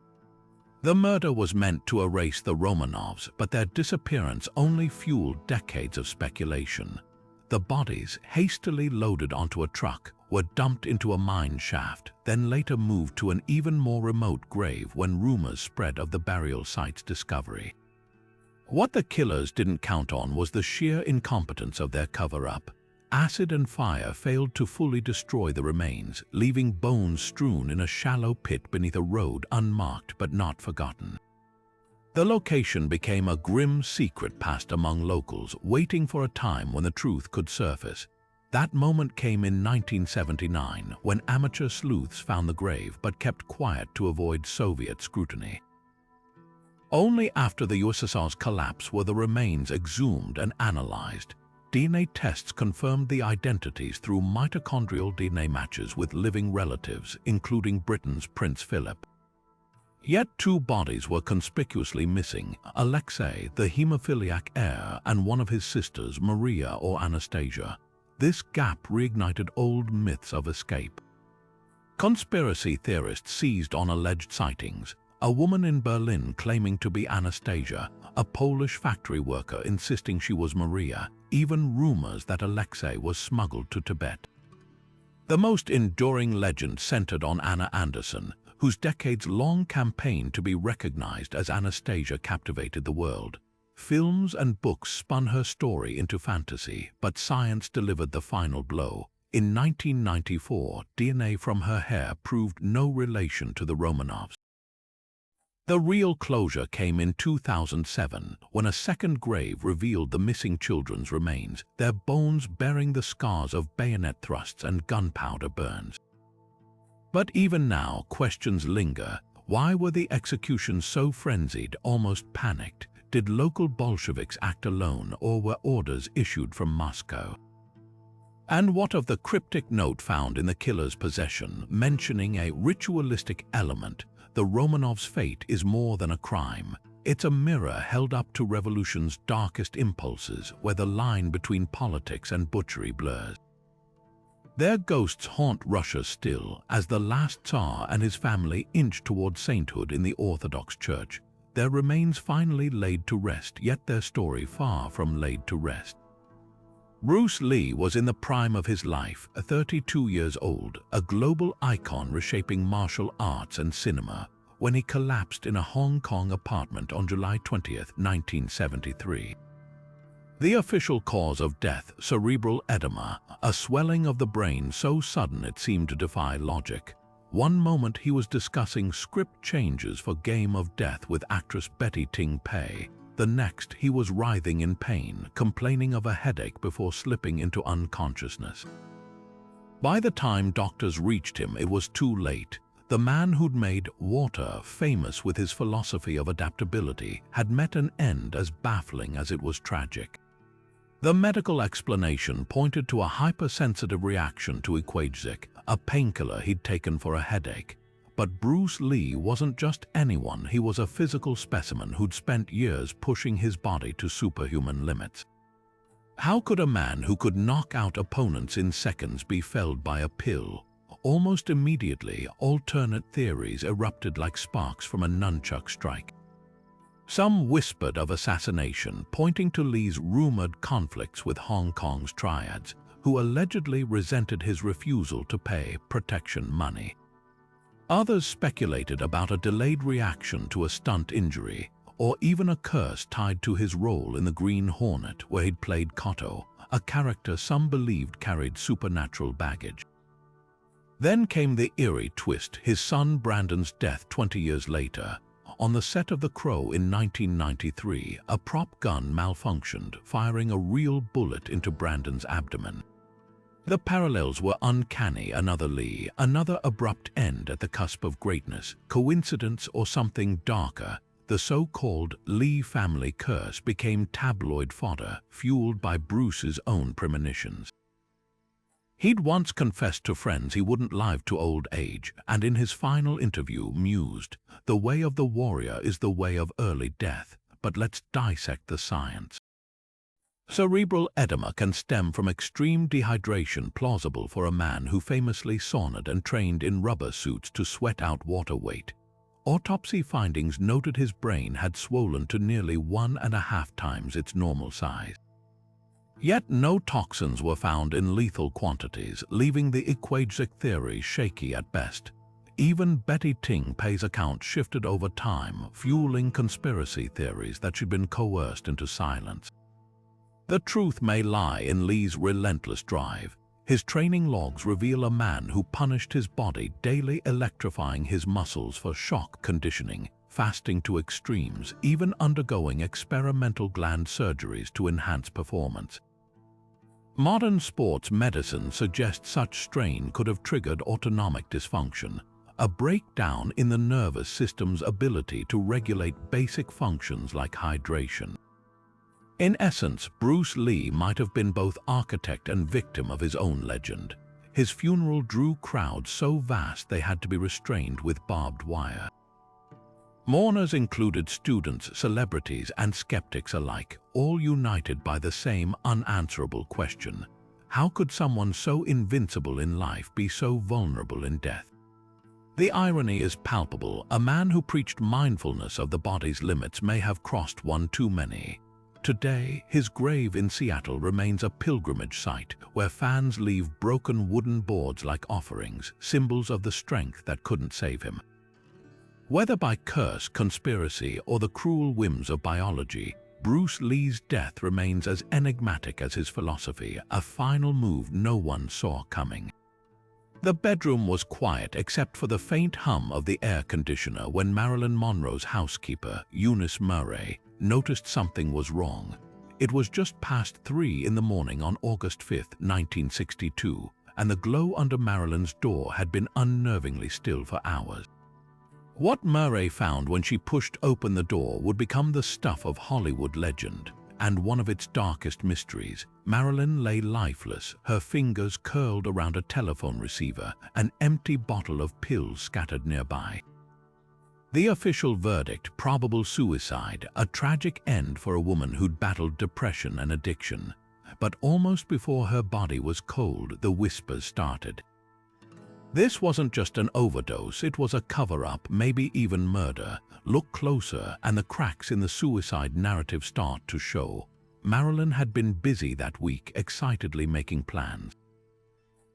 The murder was meant to erase the Romanovs, but their disappearance only fueled decades of speculation. The bodies, hastily loaded onto a truck, were dumped into a mine shaft, then later moved to an even more remote grave when rumors spread of the burial site's discovery. What the killers didn't count on was the sheer incompetence of their cover-up. Acid and fire failed to fully destroy the remains, leaving bones strewn in a shallow pit beneath a road, unmarked but not forgotten. The location became a grim secret passed among locals, waiting for a time when the truth could surface. That moment came in 1979, when amateur sleuths found the grave but kept quiet to avoid Soviet scrutiny. Only after the USSR's collapse were the remains exhumed and analyzed. DNA tests confirmed the identities through mitochondrial DNA matches with living relatives, including Britain's Prince Philip. Yet 2 bodies were conspicuously missing: Alexei, the hemophiliac heir, and one of his sisters, Maria or Anastasia. This gap reignited old myths of escape. Conspiracy theorists seized on alleged sightings: a woman in Berlin claiming to be Anastasia, a Polish factory worker insisting she was Maria, even rumors that Alexei was smuggled to Tibet. The most enduring legend centered on Anna Anderson, whose decades-long campaign to be recognized as Anastasia captivated the world. Films and books spun her story into fantasy, but science delivered the final blow. In 1994, DNA from her hair proved no relation to the Romanovs. The real closure came in 2007, when a second grave revealed the missing children's remains, their bones bearing the scars of bayonet thrusts and gunpowder burns. But even now, questions linger. Why were the executions so frenzied, almost panicked? Did local Bolsheviks act alone, or were orders issued from Moscow? And what of the cryptic note found in the killer's possession, mentioning a ritualistic element? The Romanovs' fate is more than a crime. It's a mirror held up to revolution's darkest impulses, where the line between politics and butchery blurs. Their ghosts haunt Russia still, as the last Tsar and his family inch toward sainthood in the Orthodox Church. Their remains finally laid to rest, yet their story far from laid to rest. Bruce Lee was in the prime of his life, 32 years old, a global icon reshaping martial arts and cinema, when he collapsed in a Hong Kong apartment on July 20, 1973. The official cause of death, cerebral edema, a swelling of the brain so sudden it seemed to defy logic. One moment he was discussing script changes for Game of Death with actress Betty Ting Pei. The next he was writhing in pain, complaining of a headache before slipping into unconsciousness. By the time doctors reached him, it was too late. The man who'd made water famous with his philosophy of adaptability had met an end as baffling as it was tragic. The medical explanation pointed to a hypersensitive reaction to Iquagic, a painkiller he'd taken for a headache. But Bruce Lee wasn't just anyone, he was a physical specimen who'd spent years pushing his body to superhuman limits. How could a man who could knock out opponents in seconds be felled by a pill? Almost immediately, alternate theories erupted like sparks from a nunchuck strike. Some whispered of assassination, pointing to Lee's rumored conflicts with Hong Kong's triads, who allegedly resented his refusal to pay protection money. Others speculated about a delayed reaction to a stunt injury, or even a curse tied to his role in the Green Hornet, where he'd played Cotto, a character some believed carried supernatural baggage. Then came the eerie twist, his son Brandon's death 20 years later. On the set of The Crow in 1993, a prop gun malfunctioned, firing a real bullet into Brandon's abdomen. The parallels were uncanny. Another Lee, another abrupt end at the cusp of greatness. Coincidence or something darker? The so-called Lee family curse became tabloid fodder, fueled by Bruce's own premonitions. He'd once confessed to friends he wouldn't live to old age, and in his final interview mused, "The way of the warrior is the way of early death, but let's dissect the science." Cerebral edema can stem from extreme dehydration, plausible for a man who famously sauntered and trained in rubber suits to sweat out water weight. Autopsy findings noted his brain had swollen to nearly 1.5 times its normal size. Yet no toxins were found in lethal quantities, leaving the equagic theory shaky at best. Even Betty Ting Pei's account shifted over time, fueling conspiracy theories that she'd been coerced into silence. The truth may lie in Lee's relentless drive. His training logs reveal a man who punished his body, daily electrifying his muscles for shock conditioning, fasting to extremes, even undergoing experimental gland surgeries to enhance performance. Modern sports medicine suggests such strain could have triggered autonomic dysfunction, a breakdown in the nervous system's ability to regulate basic functions like hydration. In essence, Bruce Lee might have been both architect and victim of his own legend. His funeral drew crowds so vast they had to be restrained with barbed wire. Mourners included students, celebrities, and skeptics alike, all united by the same unanswerable question: how could someone so invincible in life be so vulnerable in death? The irony is palpable. A man who preached mindfulness of the body's limits may have crossed one too many. Today, his grave in Seattle remains a pilgrimage site where fans leave broken wooden boards like offerings, symbols of the strength that couldn't save him. Whether by curse, conspiracy, or the cruel whims of biology, Bruce Lee's death remains as enigmatic as his philosophy, a final move no one saw coming. The bedroom was quiet except for the faint hum of the air conditioner when Marilyn Monroe's housekeeper, Eunice Murray, noticed something was wrong. It was just past 3 in the morning on August 5, 1962, and the glow under Marilyn's door had been unnervingly still for hours. What Murray found when she pushed open the door would become the stuff of Hollywood legend, and one of its darkest mysteries. Marilyn lay lifeless, her fingers curled around a telephone receiver, an empty bottle of pills scattered nearby. The official verdict: probable suicide, a tragic end for a woman who'd battled depression and addiction. But almost before her body was cold, the whispers started. This wasn't just an overdose, it was a cover-up, maybe even murder. Look closer, and the cracks in the suicide narrative start to show. Marilyn had been busy that week, excitedly making plans.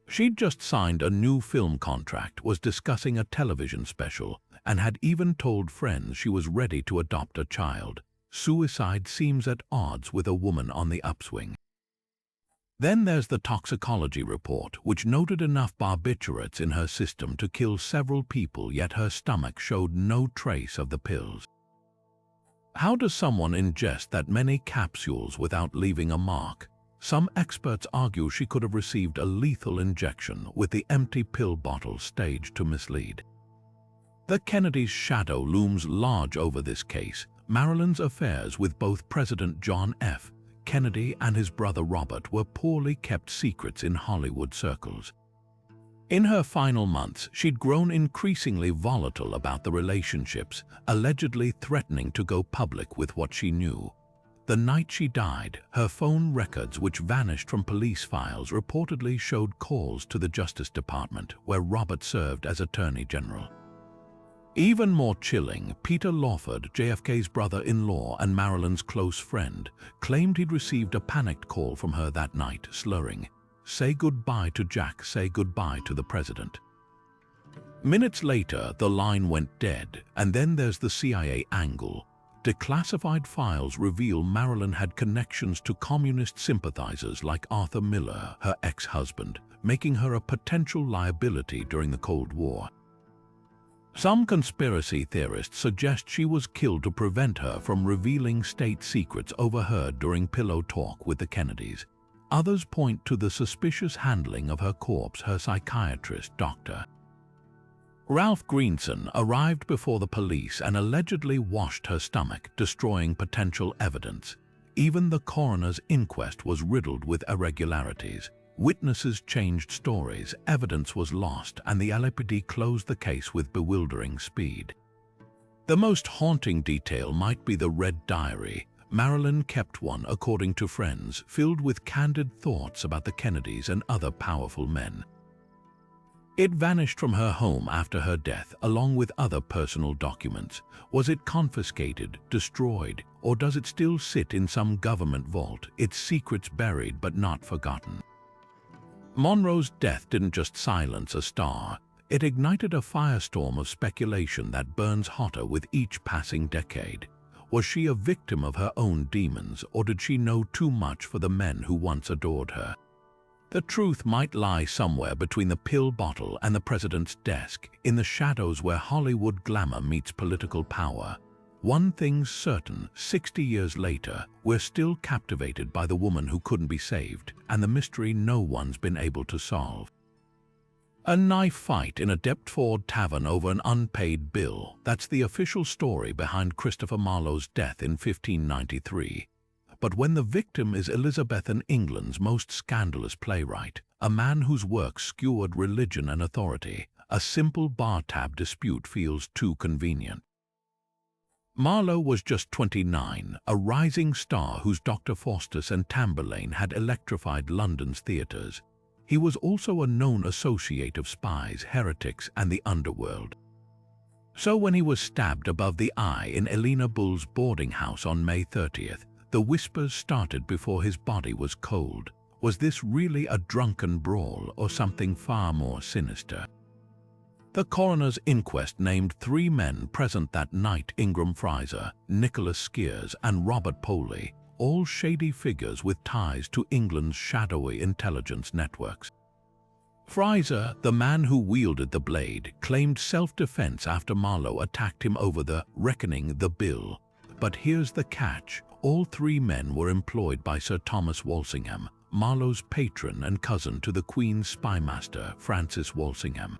She'd just signed a new film contract, was discussing a television special, and had even told friends she was ready to adopt a child. Suicide seems at odds with a woman on the upswing. Then there's the toxicology report, which noted enough barbiturates in her system to kill several people, yet her stomach showed no trace of the pills. How does someone ingest that many capsules without leaving a mark? Some experts argue she could have received a lethal injection, with the empty pill bottle staged to mislead. The Kennedy's shadow looms large over this case. Marilyn's affairs with both President John F. Kennedy and his brother Robert were poorly kept secrets in Hollywood circles. In her final months, she'd grown increasingly volatile about the relationships, allegedly threatening to go public with what she knew. The night she died, her phone records, which vanished from police files, reportedly showed calls to the Justice Department, where Robert served as Attorney General. Even more chilling, Peter Lawford, JFK's brother-in-law and Marilyn's close friend, claimed he'd received a panicked call from her that night, slurring, "Say goodbye to Jack, say goodbye to the president." Minutes later, the line went dead, and then there's the CIA angle. Declassified files reveal Marilyn had connections to communist sympathizers like Arthur Miller, her ex-husband, making her a potential liability during the Cold War. Some conspiracy theorists suggest she was killed to prevent her from revealing state secrets overheard during pillow talk with the Kennedys. Others point to the suspicious handling of her corpse, her psychiatrist, Dr. Ralph Greenson, arrived before the police and allegedly washed her stomach, destroying potential evidence. Even the coroner's inquest was riddled with irregularities. Witnesses changed stories, evidence was lost, and the LAPD closed the case with bewildering speed. The most haunting detail might be the Red Diary. Marilyn kept one, according to friends, filled with candid thoughts about the Kennedys and other powerful men. It vanished from her home after her death, along with other personal documents. Was it confiscated, destroyed, or does it still sit in some government vault, its secrets buried but not forgotten? Monroe's death didn't just silence a star, it ignited a firestorm of speculation that burns hotter with each passing decade. Was she a victim of her own demons, or did she know too much for the men who once adored her? The truth might lie somewhere between the pill bottle and the president's desk, in the shadows where Hollywood glamour meets political power. One thing's certain, 60 years later, we're still captivated by the woman who couldn't be saved, and the mystery no one's been able to solve. A knife fight in a Deptford tavern over an unpaid bill. That's the official story behind Christopher Marlowe's death in 1593. But when the victim is Elizabethan England's most scandalous playwright, a man whose work skewered religion and authority, a simple bar-tab dispute feels too convenient. Marlowe was just 29, a rising star whose Dr. Faustus and Tamburlaine had electrified London's theatres. He was also a known associate of spies, heretics, and the underworld. So when he was stabbed above the eye in Elena Bull's boarding house on May 30th, the whispers started before his body was cold. Was this really a drunken brawl or something far more sinister? The coroner's inquest named 3 men present that night: Ingram Fraser, Nicholas Skeers, and Robert Poley, all shady figures with ties to England's shadowy intelligence networks. Fraser, the man who wielded the blade, claimed self-defense after Marlowe attacked him over the reckoning the bill. But here's the catch: all 3 men were employed by Sir Thomas Walsingham, Marlowe's patron and cousin to the Queen's spymaster, Francis Walsingham.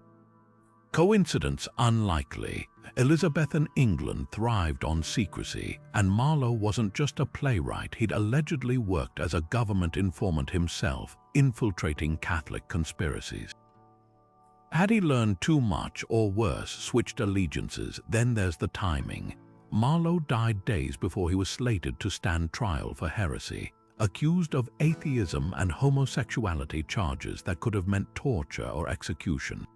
Coincidence unlikely. Elizabethan England thrived on secrecy, and Marlowe wasn't just a playwright, he'd allegedly worked as a government informant himself, infiltrating Catholic conspiracies. Had he learned too much, or worse, switched allegiances? Then there's the timing. Marlowe died days before he was slated to stand trial for heresy, accused of atheism and homosexuality, charges that could have meant torture or execution.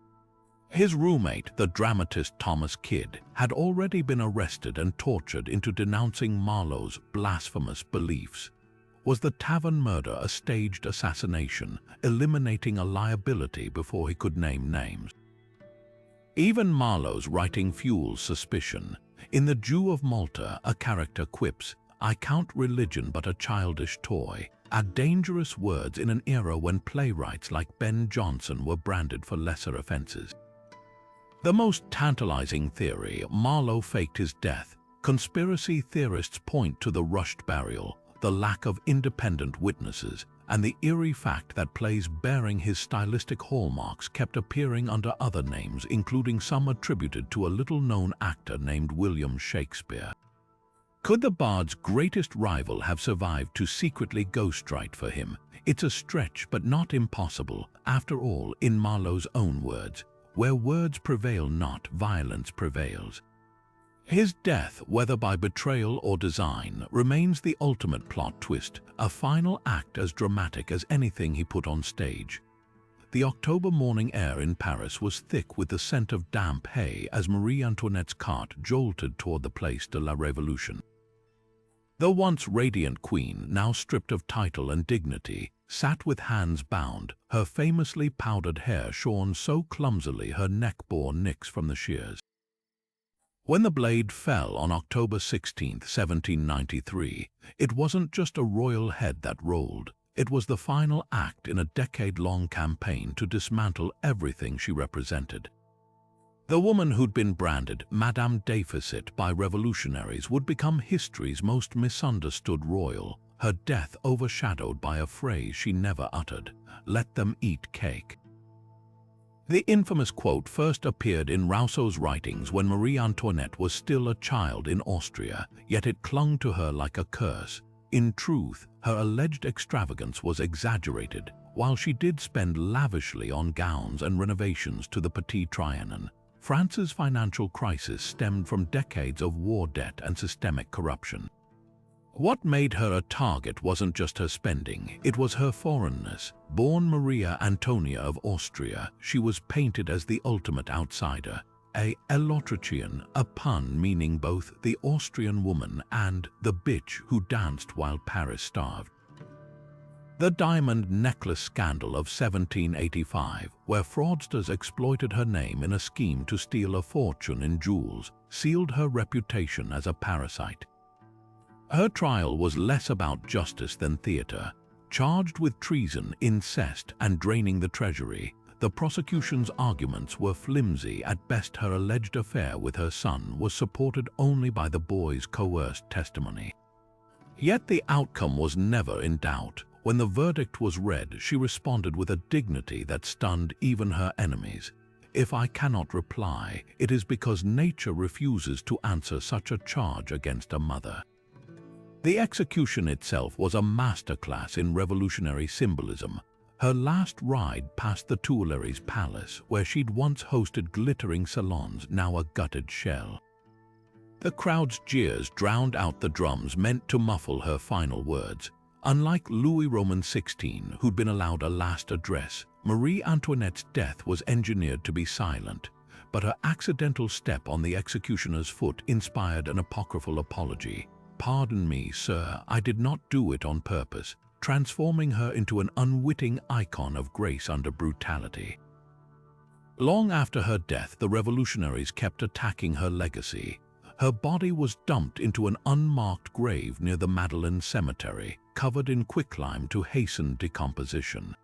His roommate, the dramatist Thomas Kidd, had already been arrested and tortured into denouncing Marlowe's blasphemous beliefs. Was the tavern murder a staged assassination, eliminating a liability before he could name names? Even Marlowe's writing fuels suspicion. In The Jew of Malta, a character quips, "I count religion but a childish toy," are dangerous words in an era when playwrights like Ben Jonson were branded for lesser offenses. The most tantalizing theory: Marlowe faked his death. Conspiracy theorists point to the rushed burial, the lack of independent witnesses, and the eerie fact that plays bearing his stylistic hallmarks kept appearing under other names, including some attributed to a little-known actor named William Shakespeare. Could the bard's greatest rival have survived to secretly ghostwrite for him? It's a stretch, but not impossible. After all, in Marlowe's own words, where words prevail not, violence prevails. His death, whether by betrayal or design, remains the ultimate plot twist, a final act as dramatic as anything he put on stage. The October morning air in Paris was thick with the scent of damp hay as Marie Antoinette's cart jolted toward the Place de la Révolution. The once radiant queen, now stripped of title and dignity, sat with hands bound, her famously powdered hair shorn so clumsily her neck bore nicks from the shears. When the blade fell on October 16, 1793, it wasn't just a royal head that rolled. It was the final act in a decade-long campaign to dismantle everything she represented. The woman who'd been branded Madame Deficit by revolutionaries would become history's most misunderstood royal, her death overshadowed by a phrase she never uttered: "Let them eat cake." The infamous quote first appeared in Rousseau's writings when Marie Antoinette was still a child in Austria, yet it clung to her like a curse. In truth, her alleged extravagance was exaggerated, while she did spend lavishly on gowns and renovations to the Petit Trianon. France's financial crisis stemmed from decades of war debt and systemic corruption. What made her a target wasn't just her spending, it was her foreignness. Born Maria Antonia of Austria, she was painted as the ultimate outsider, a Elotrichian, a pun meaning both the Austrian woman and the bitch who danced while Paris starved. The diamond necklace scandal of 1785, where fraudsters exploited her name in a scheme to steal a fortune in jewels, sealed her reputation as a parasite. Her trial was less about justice than theater. Charged with treason, incest, and draining the treasury, the prosecution's arguments were flimsy. At best, her alleged affair with her son was supported only by the boy's coerced testimony. Yet the outcome was never in doubt. When the verdict was read, she responded with a dignity that stunned even her enemies. "If I cannot reply, it is because nature refuses to answer such a charge against a mother." The execution itself was a masterclass in revolutionary symbolism. Her last ride past the Tuileries Palace, where she'd once hosted glittering salons, now a gutted shell. The crowd's jeers drowned out the drums meant to muffle her final words. Unlike Louis Roman XVI, who'd been allowed a last address, Marie Antoinette's death was engineered to be silent, but her accidental step on the executioner's foot inspired an apocryphal apology. "Pardon me, sir, I did not do it on purpose," transforming her into an unwitting icon of grace under brutality. Long after her death, the revolutionaries kept attacking her legacy. Her body was dumped into an unmarked grave near the Madeleine Cemetery, covered in quicklime to hasten decomposition.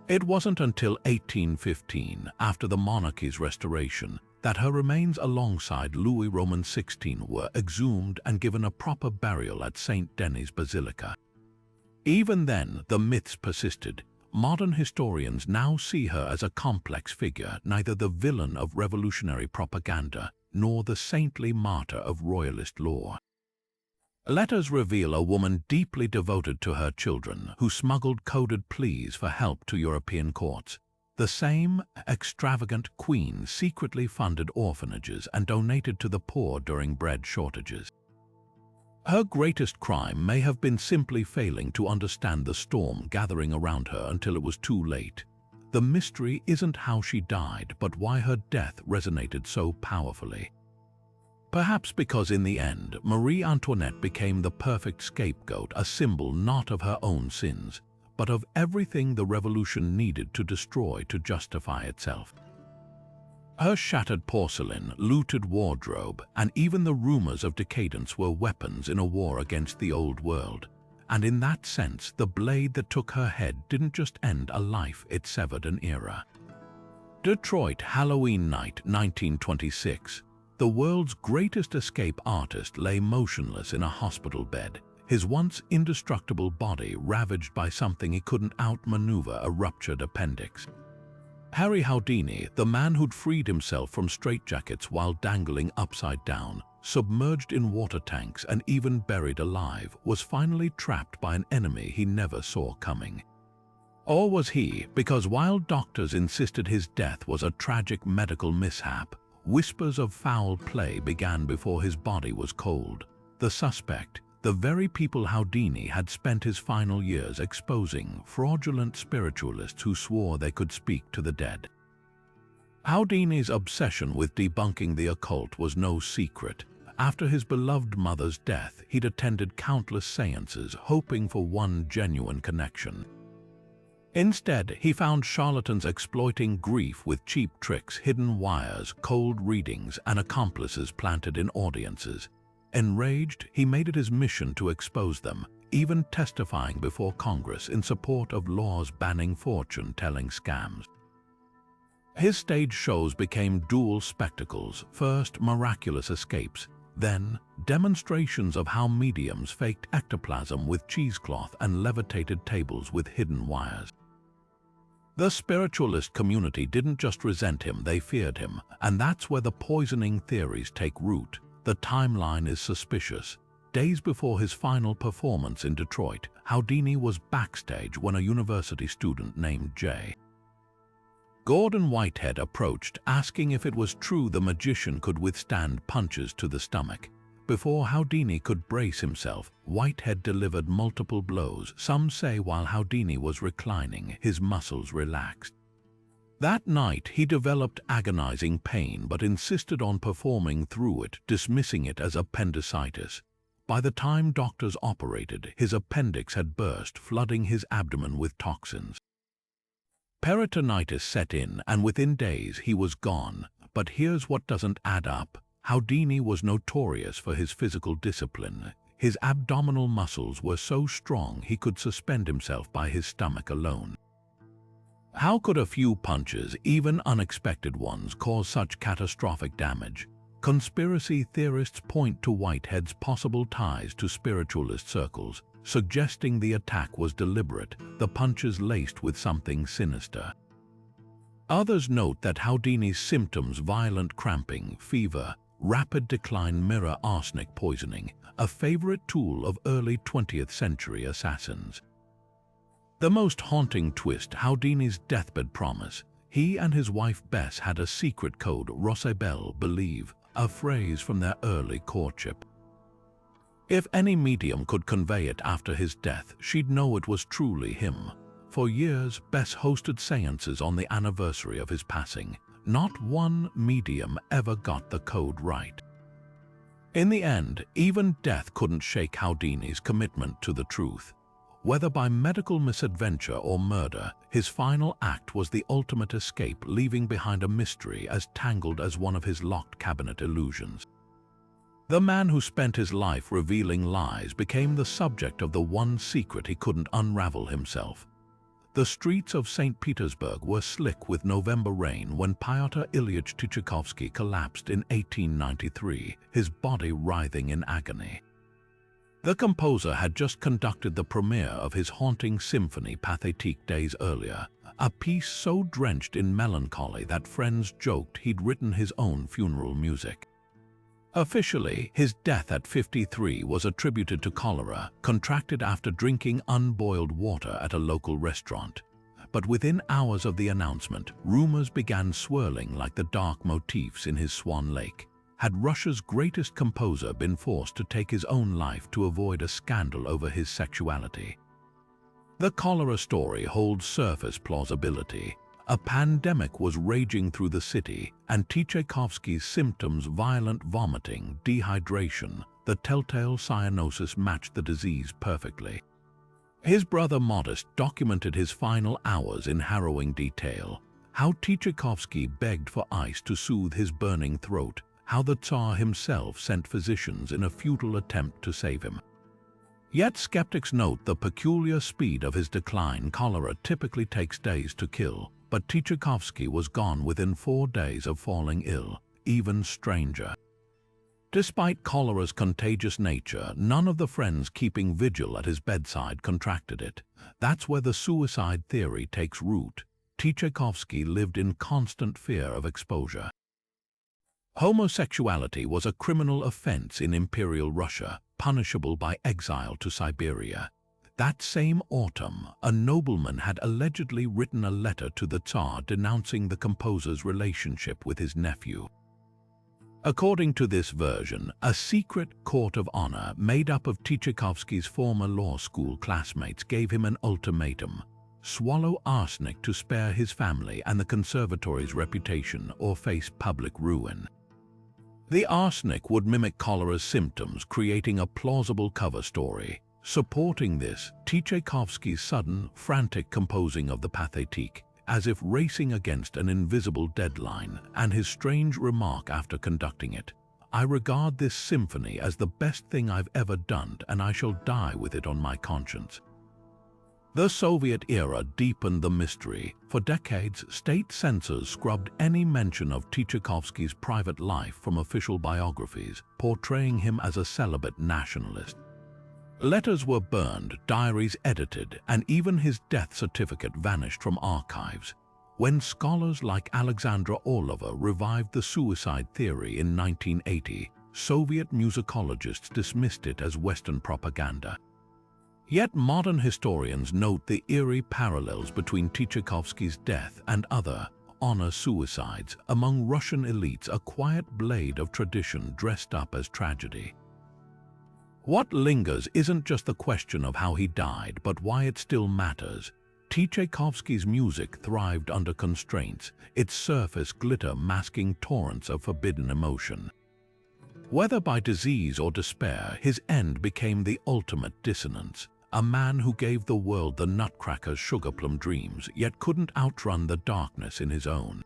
It wasn't until 1815, after the monarchy's restoration, that her remains alongside Louis Roman XVI were exhumed and given a proper burial at St. Denis Basilica. Even then, the myths persisted. Modern historians now see her as a complex figure, neither the villain of revolutionary propaganda nor the saintly martyr of royalist lore. Letters reveal a woman deeply devoted to her children, who smuggled coded pleas for help to European courts. The same extravagant queen secretly funded orphanages and donated to the poor during bread shortages. Her greatest crime may have been simply failing to understand the storm gathering around her until it was too late. The mystery isn't how she died, but why her death resonated so powerfully. Perhaps because in the end, Marie Antoinette became the perfect scapegoat, a symbol not of her own sins, but of everything the revolution needed to destroy to justify itself. Her shattered porcelain, looted wardrobe, and even the rumors of decadence were weapons in a war against the old world. And in that sense, the blade that took her head didn't just end a life, it severed an era. Detroit, Halloween night, 1926. The world's greatest escape artist lay motionless in a hospital bed, his once indestructible body ravaged by something he couldn't outmaneuver, a ruptured appendix. Harry Houdini, the man who'd freed himself from straitjackets while dangling upside down, submerged in water tanks and even buried alive, was finally trapped by an enemy he never saw coming. Or was he, because while doctors insisted his death was a tragic medical mishap, whispers of foul play began before his body was cold. The suspect, the very people Houdini had spent his final years exposing, fraudulent spiritualists who swore they could speak to the dead. Houdini's obsession with debunking the occult was no secret. After his beloved mother's death, he'd attended countless seances, hoping for one genuine connection. Instead, he found charlatans exploiting grief with cheap tricks, hidden wires, cold readings, and accomplices planted in audiences. Enraged, he made it his mission to expose them, even testifying before Congress in support of laws banning fortune-telling scams. His stage shows became dual spectacles, first miraculous escapes, then demonstrations of how mediums faked ectoplasm with cheesecloth and levitated tables with hidden wires. The spiritualist community didn't just resent him, they feared him, and that's where the poisoning theories take root. The timeline is suspicious. Days before his final performance in Detroit, Houdini was backstage when a university student named J. Gordon Whitehead approached, asking if it was true the magician could withstand punches to the stomach. Before Houdini could brace himself, Whitehead delivered multiple blows, some say while Houdini was reclining, his muscles relaxed. That night, he developed agonizing pain but insisted on performing through it, dismissing it as appendicitis. By the time doctors operated, his appendix had burst, flooding his abdomen with toxins. Peritonitis set in, and within days he was gone. But here's what doesn't add up. Houdini was notorious for his physical discipline. His abdominal muscles were so strong he could suspend himself by his stomach alone. How could a few punches, even unexpected ones, cause such catastrophic damage? Conspiracy theorists point to Whitehead's possible ties to spiritualist circles, suggesting the attack was deliberate, the punches laced with something sinister. Others note that Houdini's symptoms, violent cramping, fever, rapid decline, mirror arsenic poisoning, a favorite tool of early 20th century assassins. The most haunting twist, Houdini's deathbed promise. He and his wife Bess had a secret code, Rosabelle, believe, a phrase from their early courtship. If any medium could convey it after his death, she'd know it was truly him. For years, Bess hosted seances on the anniversary of his passing. Not one medium ever got the code right. In the end, even death couldn't shake Houdini's commitment to the truth. Whether by medical misadventure or murder, his final act was the ultimate escape, leaving behind a mystery as tangled as one of his locked cabinet illusions. The man who spent his life revealing lies became the subject of the one secret he couldn't unravel himself. The streets of St. Petersburg were slick with November rain when Pyotr Ilyich Tchaikovsky collapsed in 1893, his body writhing in agony. The composer had just conducted the premiere of his haunting symphony Pathétique days earlier, a piece so drenched in melancholy that friends joked he'd written his own funeral music. Officially, his death at 53 was attributed to cholera, contracted after drinking unboiled water at a local restaurant. But within hours of the announcement, rumors began swirling like the dark motifs in his Swan Lake. Had Russia's greatest composer been forced to take his own life to avoid a scandal over his sexuality? The cholera story holds surface plausibility. A pandemic was raging through the city, and Tchaikovsky's symptoms, violent vomiting, dehydration, the telltale cyanosis, matched the disease perfectly. His brother Modest documented his final hours in harrowing detail. How Tchaikovsky begged for ice to soothe his burning throat, how the Tsar himself sent physicians in a futile attempt to save him. Yet skeptics note the peculiar speed of his decline. Cholera typically takes days to kill, but Tchaikovsky was gone within 4 days of falling ill. Even stranger. Despite cholera's contagious nature, none of the friends keeping vigil at his bedside contracted it. That's where the suicide theory takes root. Tchaikovsky lived in constant fear of exposure. Homosexuality was a criminal offense in Imperial Russia, punishable by exile to Siberia. That same autumn, a nobleman had allegedly written a letter to the Tsar denouncing the composer's relationship with his nephew. According to this version, a secret court of honor made up of Tchaikovsky's former law school classmates gave him an ultimatum: swallow arsenic to spare his family and the conservatory's reputation or face public ruin. The arsenic would mimic cholera's symptoms, creating a plausible cover story. Supporting this, Tchaikovsky's sudden, frantic composing of the Pathétique, as if racing against an invisible deadline, and his strange remark after conducting it: "I regard this symphony as the best thing I've ever done, and I shall die with it on my conscience." The Soviet era deepened the mystery. For decades, state censors scrubbed any mention of Tchaikovsky's private life from official biographies, portraying him as a celibate nationalist. Letters were burned, diaries edited, and even his death certificate vanished from archives. When scholars like Alexandra Orlova revived the suicide theory in 1980, Soviet musicologists dismissed it as Western propaganda. Yet modern historians note the eerie parallels between Tchaikovsky's death and other honor suicides among Russian elites, a quiet blade of tradition dressed up as tragedy. What lingers isn't just the question of how he died, but why it still matters. Tchaikovsky's music thrived under constraints, its surface glitter masking torrents of forbidden emotion. Whether by disease or despair, his end became the ultimate dissonance. A man who gave the world the Nutcracker's sugar-plum dreams, yet couldn't outrun the darkness in his own.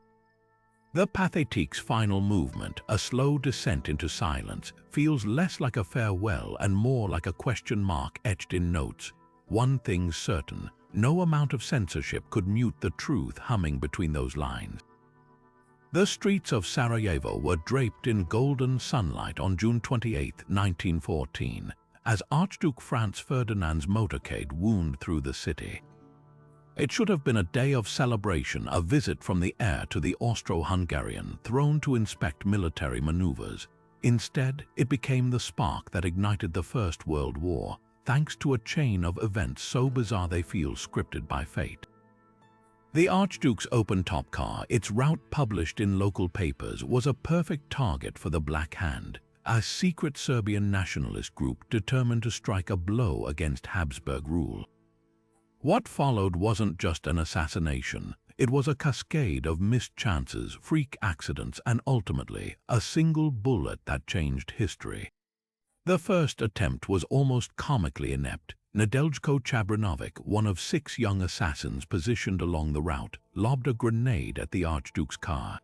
The Pathétique's final movement, a slow descent into silence, feels less like a farewell and more like a question mark etched in notes. One thing's certain: no amount of censorship could mute the truth humming between those lines. The streets of Sarajevo were draped in golden sunlight on June 28, 1914, as Archduke Franz Ferdinand's motorcade wound through the city. It should have been a day of celebration, a visit from the heir to the Austro-Hungarian throne to inspect military maneuvers. Instead, it became the spark that ignited the First World War, thanks to a chain of events so bizarre they feel scripted by fate. The Archduke's open-top car, its route published in local papers, was a perfect target for the Black Hand, a secret Serbian nationalist group determined to strike a blow against Habsburg rule. What followed wasn't just an assassination. It was a cascade of missed chances, freak accidents, and ultimately, a single bullet that changed history. The first attempt was almost comically inept. Nedeljko Chabranovic, one of 6 young assassins positioned along the route, lobbed a grenade at the Archduke's car.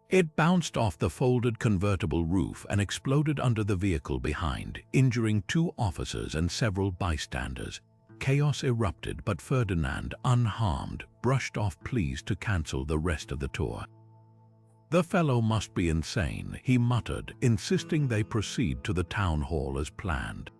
It bounced off the folded convertible roof and exploded under the vehicle behind, injuring 2 officers and several bystanders. Chaos erupted, but Ferdinand, unharmed, brushed off pleas to cancel the rest of the tour. "The fellow must be insane," he muttered, insisting they proceed to the town hall as planned.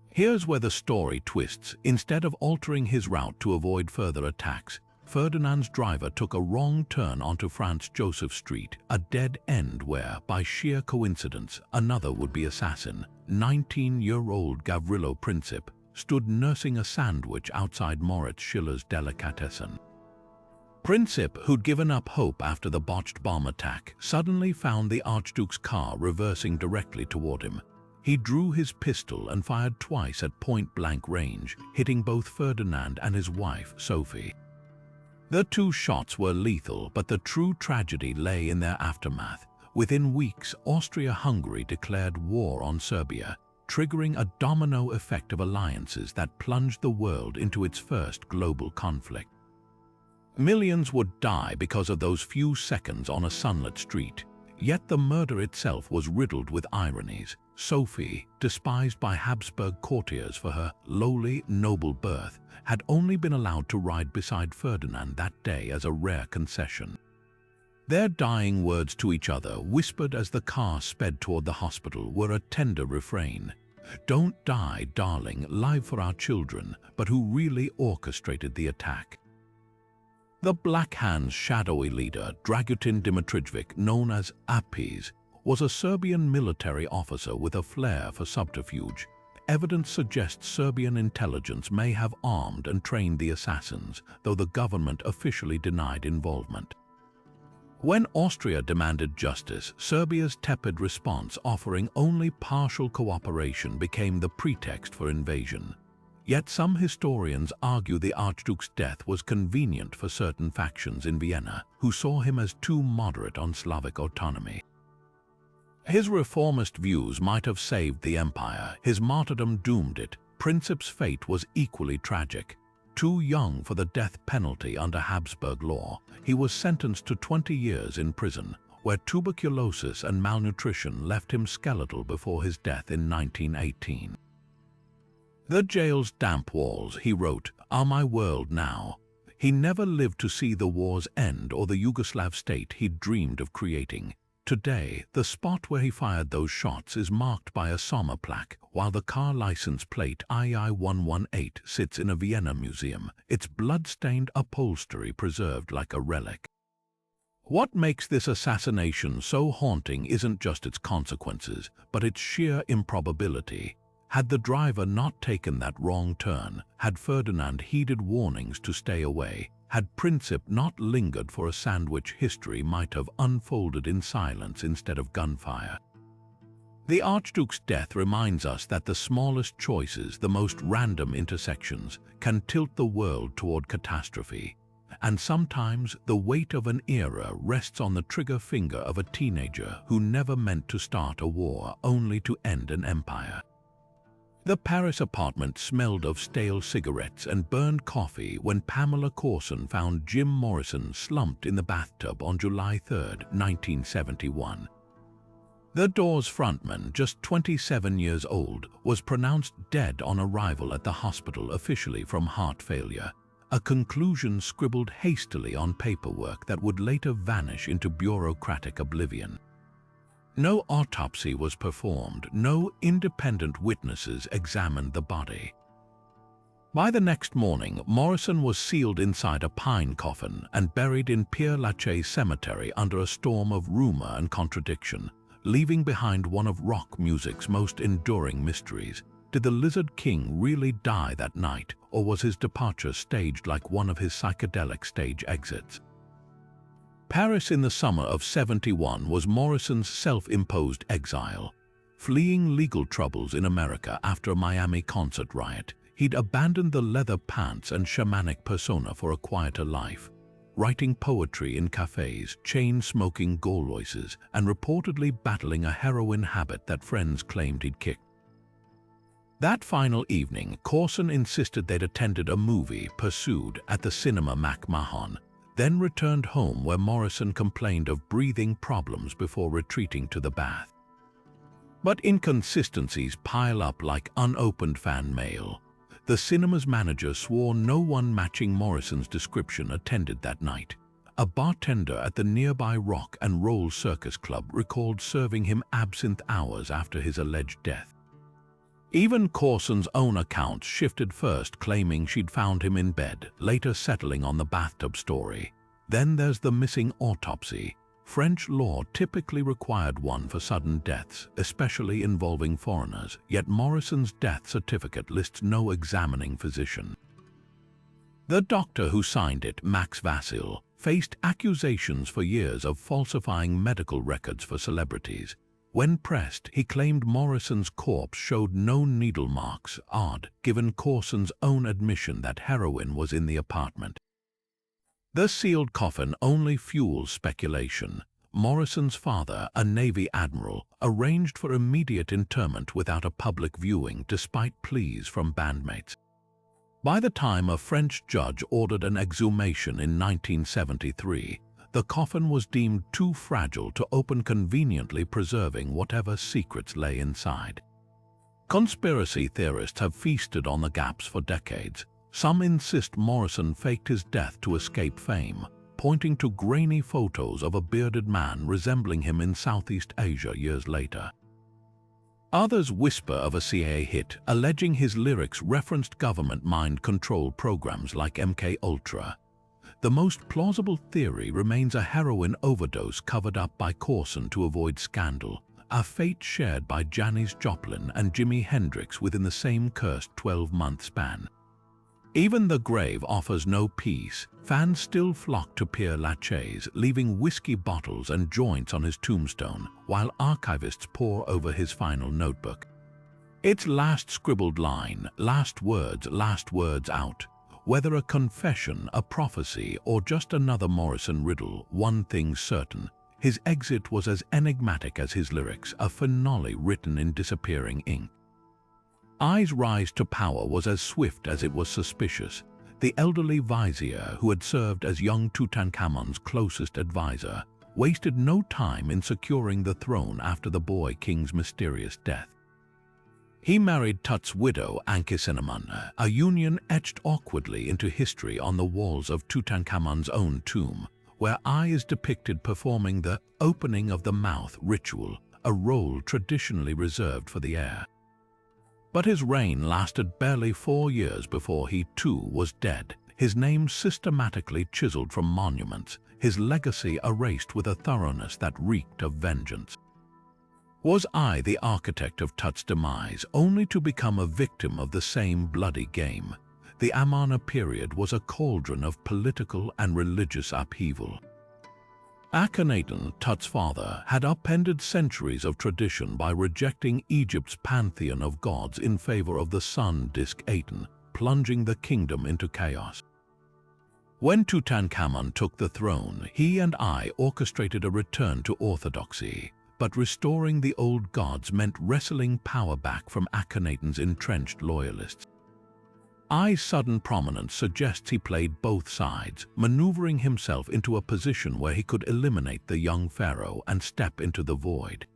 Here's where the story twists. Instead of altering his route to avoid further attacks, Ferdinand's driver took a wrong turn onto Franz Joseph Street, a dead end where, by sheer coincidence, another would-be assassin, 19-year-old Gavrilo Princip, stood nursing a sandwich outside Moritz Schiller's Delicatessen. Princip, who'd given up hope after the botched bomb attack, suddenly found the Archduke's car reversing directly toward him. He drew his pistol and fired twice at point-blank range, hitting both Ferdinand and his wife, Sophie. The 2 shots were lethal, but the true tragedy lay in their aftermath. Within weeks, Austria-Hungary declared war on Serbia, triggering a domino effect of alliances that plunged the world into its first global conflict. Millions would die because of those few seconds on a sunlit street, yet the murder itself was riddled with ironies. Sophie, despised by Habsburg courtiers for her lowly, noble birth, had only been allowed to ride beside Ferdinand that day as a rare concession. Their dying words to each other, whispered as the car sped toward the hospital, were a tender refrain. "Don't die, darling, live for our children," but who really orchestrated the attack? The Black Hand's shadowy leader, Dragutin Dimitrijevic, known as Apis, was a Serbian military officer with a flair for subterfuge. Evidence suggests Serbian intelligence may have armed and trained the assassins, though the government officially denied involvement. When Austria demanded justice, Serbia's tepid response, offering only partial cooperation, became the pretext for invasion. Yet some historians argue the Archduke's death was convenient for certain factions in Vienna, who saw him as too moderate on Slavic autonomy. His reformist views might have saved the empire. His martyrdom doomed it. Princip's fate was equally tragic. Too young for the death penalty under Habsburg law, he was sentenced to 20 years in prison, where tuberculosis and malnutrition left him skeletal before his death in 1918. "The jail's damp walls," he wrote, "are my world now." He never lived to see the war's end or the Yugoslav state he'd dreamed of creating. Today, the spot where he fired those shots is marked by a Sommer plaque, while the car license plate II-118 sits in a Vienna museum, its blood-stained upholstery preserved like a relic. What makes this assassination so haunting isn't just its consequences, but its sheer improbability. Had the driver not taken that wrong turn, had Ferdinand heeded warnings to stay away, had Princip not lingered for a sandwich, history might have unfolded in silence instead of gunfire. The Archduke's death reminds us that the smallest choices, the most random intersections, can tilt the world toward catastrophe. And sometimes the weight of an era rests on the trigger finger of a teenager who never meant to start a war, only to end an empire. The Paris apartment smelled of stale cigarettes and burned coffee when Pamela Courson found Jim Morrison slumped in the bathtub on July 3, 1971. The Doors frontman, just 27 years old, was pronounced dead on arrival at the hospital officially from heart failure, a conclusion scribbled hastily on paperwork that would later vanish into bureaucratic oblivion. No autopsy was performed, no independent witnesses examined the body. By the next morning, Morrison was sealed inside a pine coffin and buried in Père Lachaise Cemetery under a storm of rumor and contradiction, leaving behind one of rock music's most enduring mysteries. Did the Lizard King really die that night, or was his departure staged like one of his psychedelic stage exits? Paris in the summer of '71 was Morrison's self-imposed exile. Fleeing legal troubles in America after a Miami concert riot, he'd abandoned the leather pants and shamanic persona for a quieter life, writing poetry in cafes, chain-smoking Gauloises, and reportedly battling a heroin habit that friends claimed he'd kicked. That final evening, Courson insisted they'd attended a movie, Pursued, at the Cinema Mac Mahon, then returned home where Morrison complained of breathing problems before retreating to the bath. But inconsistencies pile up like unopened fan mail. The cinema's manager swore no one matching Morrison's description attended that night. A bartender at the nearby Rock and Roll Circus Club recalled serving him absinthe hours after his alleged death. Even Courson's own accounts shifted, first claiming she'd found him in bed, later settling on the bathtub story. Then there's the missing autopsy. French law typically required one for sudden deaths, especially involving foreigners, yet Morrison's death certificate lists no examining physician. The doctor who signed it, Max Vassil, faced accusations for years of falsifying medical records for celebrities. When pressed, he claimed Morrison's corpse showed no needle marks, odd, given Courson's own admission that heroin was in the apartment. The sealed coffin only fuels speculation. Morrison's father, a Navy admiral, arranged for immediate interment without a public viewing despite pleas from bandmates. By the time a French judge ordered an exhumation in 1973, the coffin was deemed too fragile to open, conveniently preserving whatever secrets lay inside. Conspiracy theorists have feasted on the gaps for decades. Some insist Morrison faked his death to escape fame, pointing to grainy photos of a bearded man resembling him in Southeast Asia years later. Others whisper of a CIA hit, alleging his lyrics referenced government mind control programs like MK Ultra. The most plausible theory remains a heroin overdose covered up by Corson to avoid scandal, a fate shared by Janis Joplin and Jimi Hendrix within the same cursed 12-month span. Even the grave offers no peace. Fans still flock to Père Lachaise, leaving whiskey bottles and joints on his tombstone, while archivists pore over his final notebook. Its last scribbled line, last words out. Whether a confession, a prophecy, or just another Morrison riddle, one thing's certain: his exit was as enigmatic as his lyrics, a finale written in disappearing ink. I's rise to power was as swift as it was suspicious. The elderly vizier, who had served as young Tutankhamun's closest advisor, wasted no time in securing the throne after the boy king's mysterious death. He married Tut's widow, Ankhesenamun, a union etched awkwardly into history on the walls of Tutankhamun's own tomb, where I is depicted performing the opening of the mouth ritual, a role traditionally reserved for the heir. But his reign lasted barely 4 years before he too was dead, his name systematically chiseled from monuments, his legacy erased with a thoroughness that reeked of vengeance. Was I the architect of Tut's demise, only to become a victim of the same bloody game? The Amarna period was a cauldron of political and religious upheaval. Akhenaten, Tut's father, had upended centuries of tradition by rejecting Egypt's pantheon of gods in favor of the sun disk Aten, plunging the kingdom into chaos. When Tutankhamun took the throne, he and I orchestrated a return to orthodoxy, but restoring the old gods meant wresting power back from Akhenaten's entrenched loyalists. I's sudden prominence suggests he played both sides, maneuvering himself into a position where he could eliminate the young pharaoh and step into the void.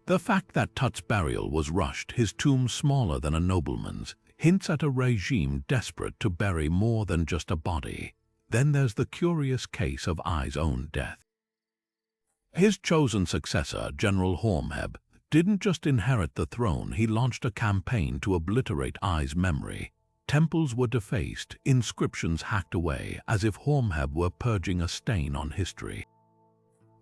The fact that Tut's burial was rushed, his tomb smaller than a nobleman's, hints at a regime desperate to bury more than just a body. Then there's the curious case of I's own death. His chosen successor, General Horemheb, didn't just inherit the throne, he launched a campaign to obliterate I's memory. Temples were defaced, inscriptions hacked away, as if Horemheb were purging a stain on history.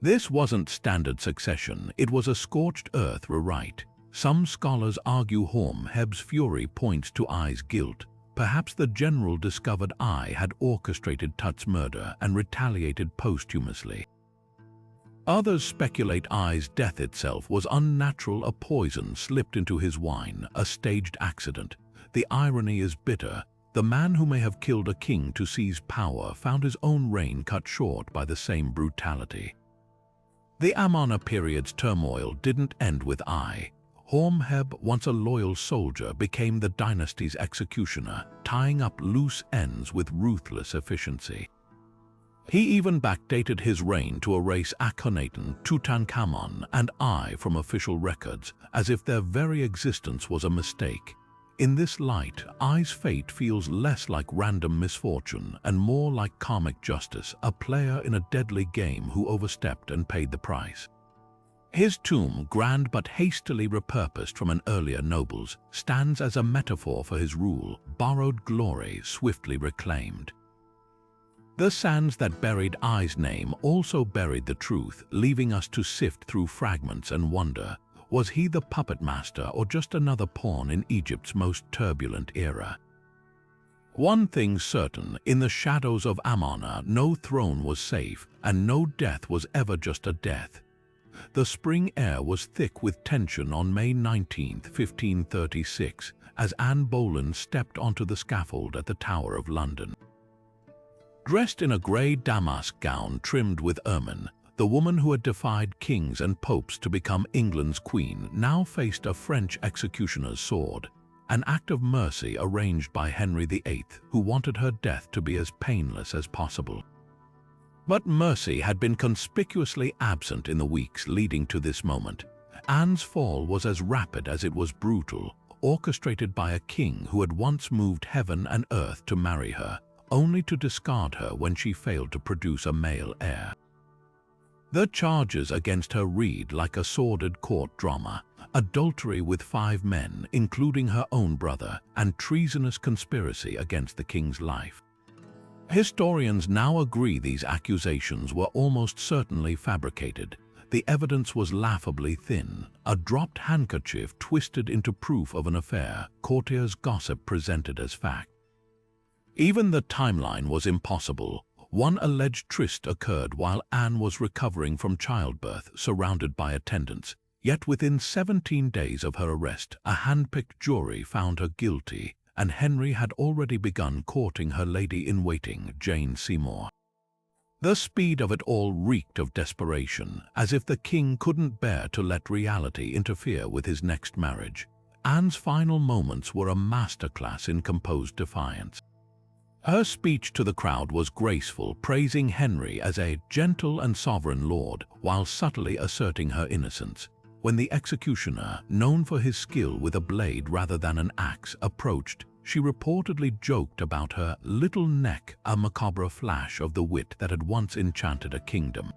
This wasn't standard succession, it was a scorched earth rewrite. Some scholars argue Horemheb's fury points to I's guilt. Perhaps the general discovered I had orchestrated Tut's murder and retaliated posthumously. Others speculate I's death itself was unnatural, a poison slipped into his wine, a staged accident. The irony is bitter. The man who may have killed a king to seize power found his own reign cut short by the same brutality. The Amarna period's turmoil didn't end with I. Horemheb, once a loyal soldier, became the dynasty's executioner, tying up loose ends with ruthless efficiency. He even backdated his reign to erase Akhenaten, Tutankhamun, and I from official records, as if their very existence was a mistake. In this light, I's fate feels less like random misfortune and more like karmic justice, a player in a deadly game who overstepped and paid the price. His tomb, grand but hastily repurposed from an earlier noble's, stands as a metaphor for his rule, borrowed glory swiftly reclaimed. The sands that buried I's name also buried the truth, leaving us to sift through fragments and wonder. Was he the puppet master or just another pawn in Egypt's most turbulent era? One thing's certain, in the shadows of Amarna, no throne was safe, and no death was ever just a death. The spring air was thick with tension on May 19, 1536, as Anne Boleyn stepped onto the scaffold at the Tower of London. Dressed in a grey damask gown trimmed with ermine, the woman who had defied kings and popes to become England's queen now faced a French executioner's sword, an act of mercy arranged by Henry VIII, who wanted her death to be as painless as possible. But mercy had been conspicuously absent in the weeks leading to this moment. Anne's fall was as rapid as it was brutal, orchestrated by a king who had once moved heaven and earth to marry her, only to discard her when she failed to produce a male heir. The charges against her read like a sordid court drama: adultery with 5 men, including her own brother, and treasonous conspiracy against the king's life. Historians now agree these accusations were almost certainly fabricated. The evidence was laughably thin, a dropped handkerchief twisted into proof of an affair, courtiers' gossip presented as fact. Even the timeline was impossible. One alleged tryst occurred while Anne was recovering from childbirth, surrounded by attendants. Yet within 17 days of her arrest, a hand-picked jury found her guilty, and Henry had already begun courting her lady-in-waiting, Jane Seymour. The speed of it all reeked of desperation, as if the king couldn't bear to let reality interfere with his next marriage. Anne's final moments were a masterclass in composed defiance. Her speech to the crowd was graceful, praising Henry as a gentle and sovereign lord, while subtly asserting her innocence. When the executioner, known for his skill with a blade rather than an axe, approached, she reportedly joked about her little neck, a macabre flash of the wit that had once enchanted a kingdom.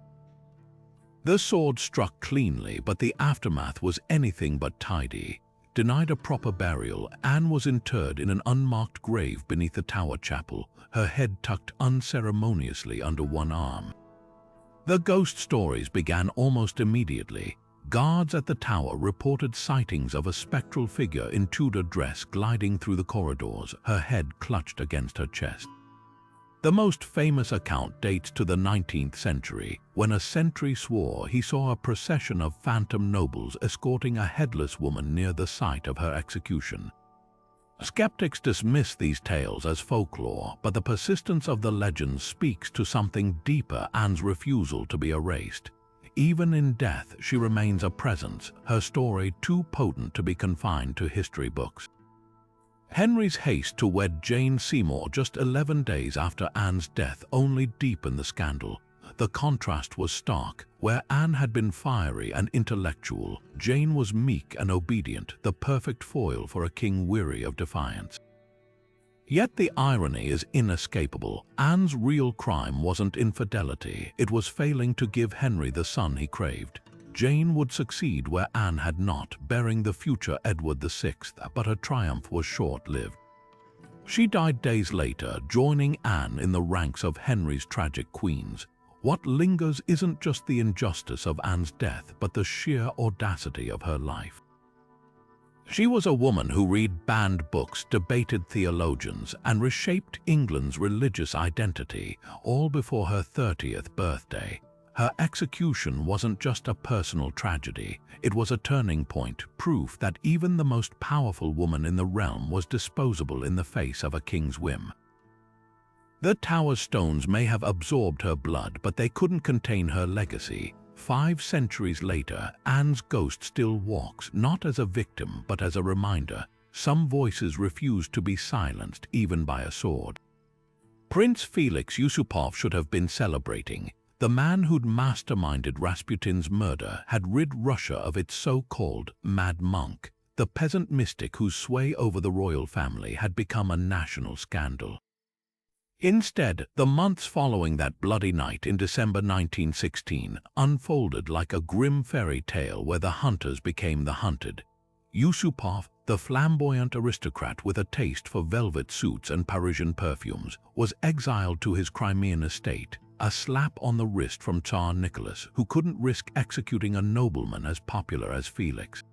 The sword struck cleanly, but the aftermath was anything but tidy. Denied a proper burial, Anne was interred in an unmarked grave beneath the Tower Chapel, her head tucked unceremoniously under one arm. The ghost stories began almost immediately. Guards at the tower reported sightings of a spectral figure in Tudor dress gliding through the corridors, her head clutched against her chest. The most famous account dates to the 19th century, when a sentry swore he saw a procession of phantom nobles escorting a headless woman near the site of her execution. Skeptics dismiss these tales as folklore, but the persistence of the legends speaks to something deeper: Anne's refusal to be erased. Even in death, she remains a presence, her story too potent to be confined to history books. Henry's haste to wed Jane Seymour just 11 days after Anne's death only deepened the scandal. The contrast was stark. Where Anne had been fiery and intellectual, Jane was meek and obedient, the perfect foil for a king weary of defiance. Yet the irony is inescapable. Anne's real crime wasn't infidelity, it was failing to give Henry the son he craved. Jane would succeed where Anne had not, bearing the future Edward VI, but her triumph was short-lived. She died days later, joining Anne in the ranks of Henry's tragic queens. What lingers isn't just the injustice of Anne's death, but the sheer audacity of her life. She was a woman who read banned books, debated theologians, and reshaped England's religious identity, all before her 30th birthday. Her execution wasn't just a personal tragedy, it was a turning point, proof that even the most powerful woman in the realm was disposable in the face of a king's whim. The tower stones may have absorbed her blood, but they couldn't contain her legacy. 5 centuries later, Anne's ghost still walks, not as a victim, but as a reminder. Some voices refuse to be silenced, even by a sword. Prince Felix Yusupov should have been celebrating. The man who'd masterminded Rasputin's murder had rid Russia of its so-called mad monk, the peasant mystic whose sway over the royal family had become a national scandal. Instead, the months following that bloody night in December 1916 unfolded like a grim fairy tale where the hunters became the hunted. Yusupov, the flamboyant aristocrat with a taste for velvet suits and Parisian perfumes, was exiled to his Crimean estate, a slap on the wrist from Tsar Nicholas, who couldn't risk executing a nobleman as popular as Felix.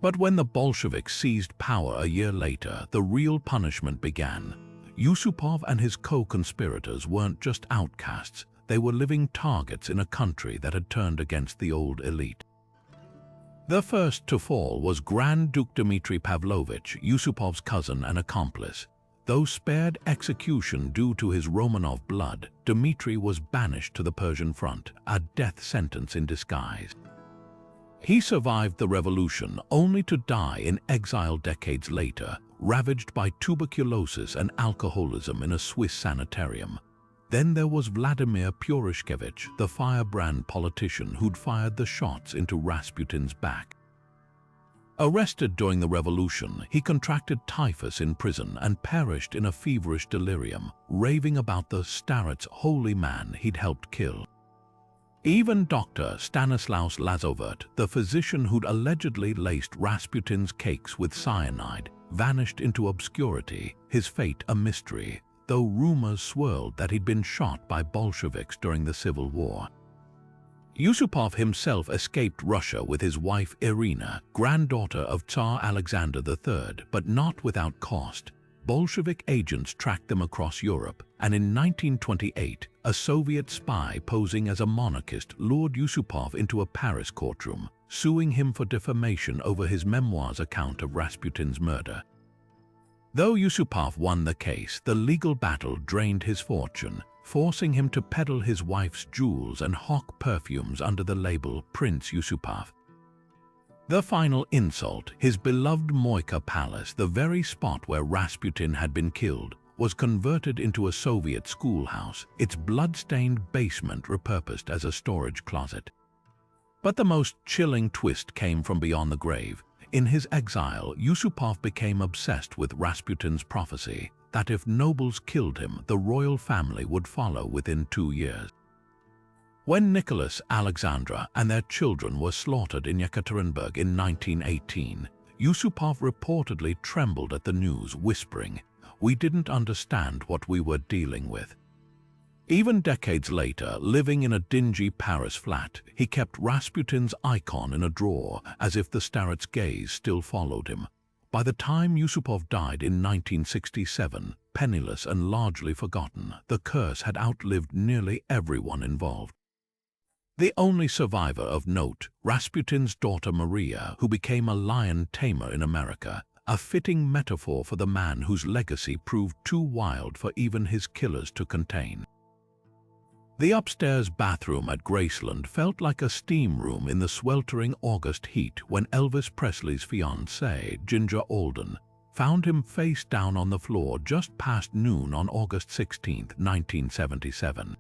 But when the Bolsheviks seized power a year later, the real punishment began. Yusupov and his co-conspirators weren't just outcasts, they were living targets in a country that had turned against the old elite. The first to fall was Grand Duke Dmitry Pavlovich, Yusupov's cousin and accomplice. Though spared execution due to his Romanov blood, Dmitry was banished to the Persian front, a death sentence in disguise. He survived the revolution only to die in exile decades later, ravaged by tuberculosis and alcoholism in a Swiss sanitarium. Then there was Vladimir Purishkevich, the firebrand politician who'd fired the shots into Rasputin's back. Arrested during the revolution, he contracted typhus in prison and perished in a feverish delirium, raving about the starets holy man he'd helped kill. Even Dr. Stanislaus Lazovert, the physician who'd allegedly laced Rasputin's cakes with cyanide, vanished into obscurity, his fate a mystery. though rumors swirled that he'd been shot by Bolsheviks during the Civil War. Yusupov himself escaped Russia with his wife Irina, granddaughter of Tsar Alexander III, but not without cost. Bolshevik agents tracked them across Europe, and in 1928, a Soviet spy posing as a monarchist lured Yusupov into a Paris courtroom, suing him for defamation over his memoirs' account of Rasputin's murder. Though Yusupov won the case, the legal battle drained his fortune, forcing him to peddle his wife's jewels and hawk perfumes under the label Prince Yusupov. The final insult, his beloved Moika Palace, the very spot where Rasputin had been killed, was converted into a Soviet schoolhouse, its blood-stained basement repurposed as a storage closet. But the most chilling twist came from beyond the grave. In his exile, Yusupov became obsessed with Rasputin's prophecy that if nobles killed him, the royal family would follow within 2 years. When Nicholas, Alexandra, and their children were slaughtered in Yekaterinburg in 1918, Yusupov reportedly trembled at the news, whispering, "We didn't understand what we were dealing with." Even decades later, living in a dingy Paris flat, he kept Rasputin's icon in a drawer, as if the starret's gaze still followed him. By the time Yusupov died in 1967, penniless and largely forgotten, the curse had outlived nearly everyone involved. The only survivor of note, Rasputin's daughter Maria, who became a lion tamer in America, a fitting metaphor for the man whose legacy proved too wild for even his killers to contain. The upstairs bathroom at Graceland felt like a steam room in the sweltering August heat when Elvis Presley's fiancée, Ginger Alden, found him face down on the floor just past noon on August 16, 1977.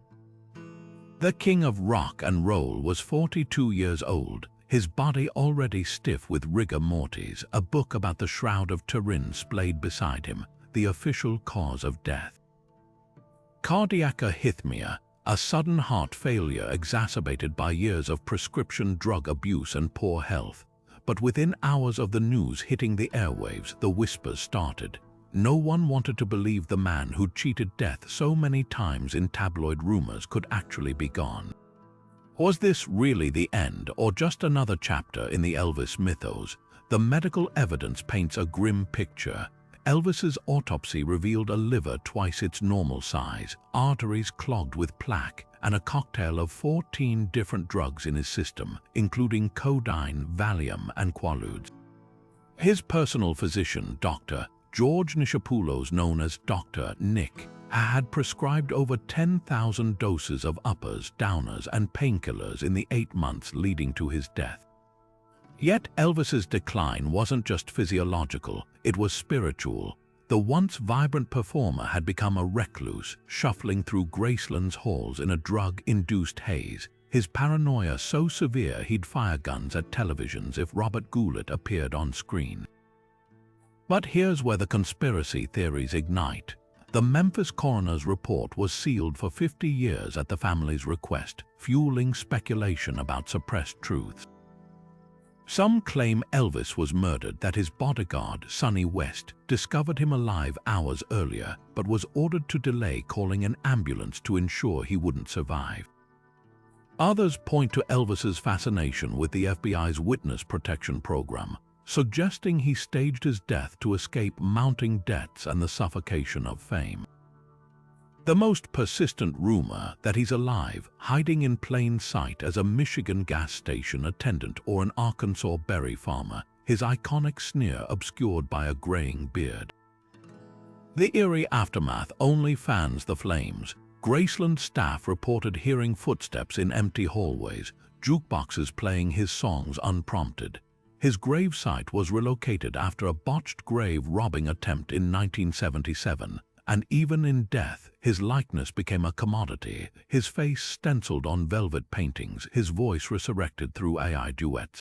The king of rock and roll was 42 years old, his body already stiff with rigor mortis, a book about the Shroud of Turin splayed beside him, the official cause of death. Cardiac arrhythmia, a sudden heart failure exacerbated by years of prescription drug abuse and poor health. But within hours of the news hitting the airwaves, the whispers started. No one wanted to believe the man who'd cheated death so many times in tabloid rumors could actually be gone. Was this really the end, or just another chapter in the Elvis mythos? The medical evidence paints a grim picture. Elvis's autopsy revealed a liver twice its normal size, arteries clogged with plaque, and a cocktail of 14 different drugs in his system, including codeine, Valium, and Quaaludes. His personal physician, Dr. George Nishapoulos, known as Dr. Nick, had prescribed over 10,000 doses of uppers, downers, and painkillers in the 8 months leading to his death. Yet Elvis's decline wasn't just physiological, it was spiritual. The once vibrant performer had become a recluse, shuffling through Graceland's halls in a drug-induced haze, his paranoia so severe he'd fire guns at televisions if Robert Goulet appeared on screen. But here's where the conspiracy theories ignite. The Memphis coroner's report was sealed for 50 years at the family's request, fueling speculation about suppressed truths. Some claim Elvis was murdered, that his bodyguard, Sonny West, discovered him alive hours earlier, but was ordered to delay calling an ambulance to ensure he wouldn't survive. Others point to Elvis's fascination with the FBI's witness protection program, suggesting he staged his death to escape mounting debts and the suffocation of fame. The most persistent rumor that he's alive, hiding in plain sight as a Michigan gas station attendant or an Arkansas berry farmer, his iconic sneer obscured by a graying beard. The eerie aftermath only fans the flames. Graceland staff reported hearing footsteps in empty hallways, jukeboxes playing his songs unprompted. His gravesite was relocated after a botched grave robbing attempt in 1977. And even in death, his likeness became a commodity, his face stenciled on velvet paintings, his voice resurrected through AI duets.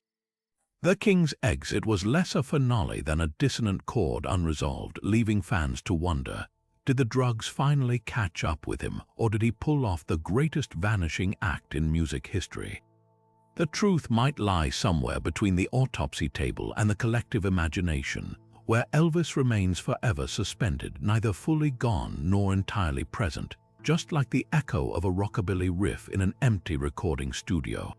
The King's exit was less a finale than a dissonant chord unresolved, leaving fans to wonder, did the drugs finally catch up with him, or did he pull off the greatest vanishing act in music history? The truth might lie somewhere between the autopsy table and the collective imagination. where Elvis remains forever suspended, neither fully gone nor entirely present, just like the echo of a rockabilly riff in an empty recording studio.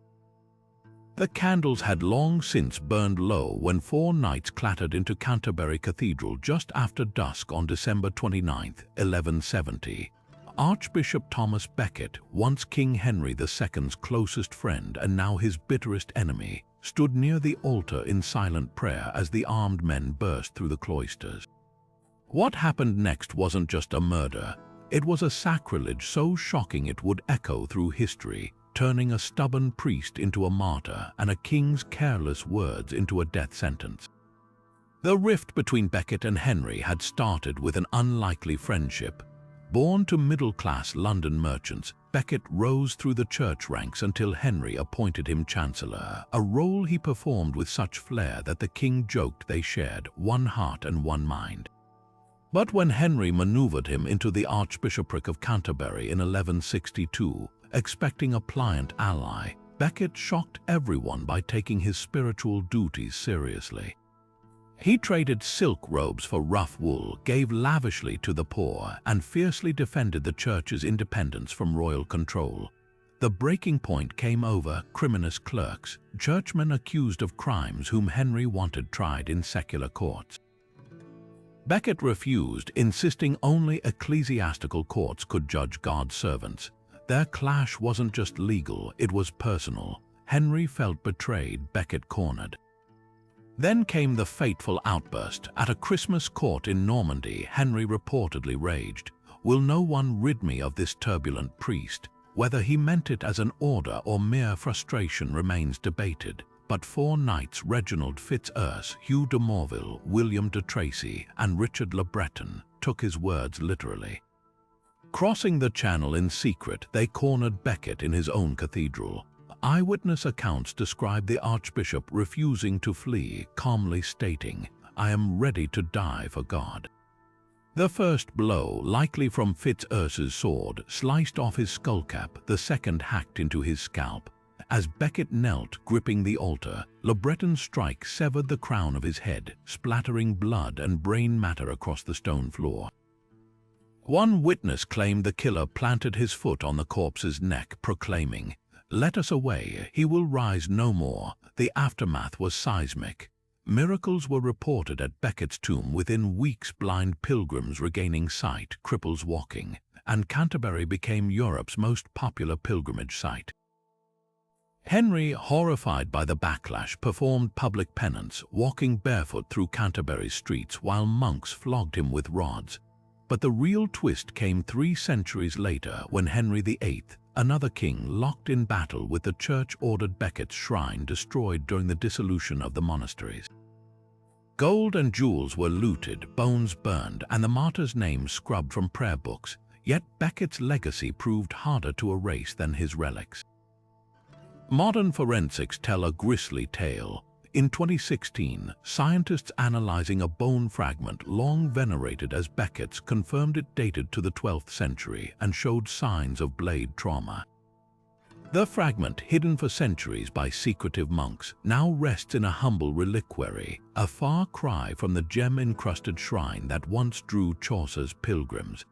The candles had long since burned low when 4 knights clattered into Canterbury Cathedral just after dusk on December 29, 1170. Archbishop Thomas Becket, once King Henry II's closest friend and now his bitterest enemy, stood near the altar in silent prayer as the armed men burst through the cloisters. What happened next wasn't just a murder. It was a sacrilege so shocking it would echo through history, turning a stubborn priest into a martyr and a king's careless words into a death sentence. The rift between Becket and Henry had started with an unlikely friendship. Born to middle-class London merchants, Becket rose through the church ranks until Henry appointed him chancellor, a role he performed with such flair that the king joked they shared one heart and one mind. But when Henry maneuvered him into the Archbishopric of Canterbury in 1162, expecting a pliant ally, Becket shocked everyone by taking his spiritual duties seriously. He traded silk robes for rough wool, gave lavishly to the poor, and fiercely defended the church's independence from royal control. The breaking point came over criminous clerks, churchmen accused of crimes whom Henry wanted tried in secular courts. Becket refused, insisting only ecclesiastical courts could judge God's servants. Their clash wasn't just legal, it was personal. Henry felt betrayed, Becket cornered. Then came the fateful outburst. At a Christmas court in Normandy, Henry reportedly raged, "Will no one rid me of this turbulent priest?" Whether he meant it as an order or mere frustration remains debated, but 4 knights, Reginald Fitzurse, Hugh de Morville, William de Tracy, and Richard le Breton, took his words literally. Crossing the Channel in secret, they cornered Becket in his own cathedral. Eyewitness accounts describe the archbishop refusing to flee, calmly stating, "I am ready to die for God." The first blow, likely from Fitzurse's sword, sliced off his skullcap, the second hacked into his scalp. As Becket knelt, gripping the altar, Le Breton's strike severed the crown of his head, splattering blood and brain matter across the stone floor. One witness claimed the killer planted his foot on the corpse's neck, proclaiming, "Let us away, he will rise no more." The aftermath was seismic. Miracles were reported at Becket's tomb within weeks, blind pilgrims regaining sight, cripples walking, and Canterbury became Europe's most popular pilgrimage site. Henry, horrified by the backlash, performed public penance, walking barefoot through Canterbury's streets while monks flogged him with rods. But the real twist came 3 centuries later when Henry VIII, another king locked in battle with the church, ordered Becket's shrine destroyed during the dissolution of the monasteries. Gold and jewels were looted, bones burned, and the martyr's name scrubbed from prayer books, yet Becket's legacy proved harder to erase than his relics. Modern forensics tell a grisly tale. In 2016, scientists analyzing a bone fragment long venerated as Becket's confirmed it dated to the 12th century and showed signs of blade trauma. The fragment, hidden for centuries by secretive monks, now rests in a humble reliquary, a far cry from the gem-encrusted shrine that once drew Chaucer's pilgrims.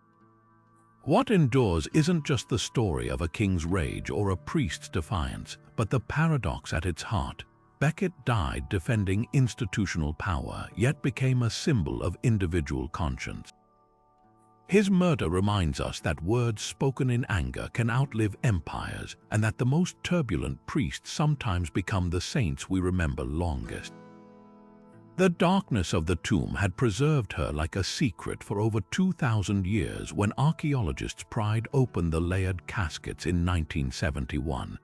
What endures isn't just the story of a king's rage or a priest's defiance, but the paradox at its heart. Becket died defending institutional power, yet became a symbol of individual conscience. His murder reminds us that words spoken in anger can outlive empires, and that the most turbulent priests sometimes become the saints we remember longest. The darkness of the tomb had preserved her like a secret for over 2,000 years when archaeologists pried open the layered caskets in 1971.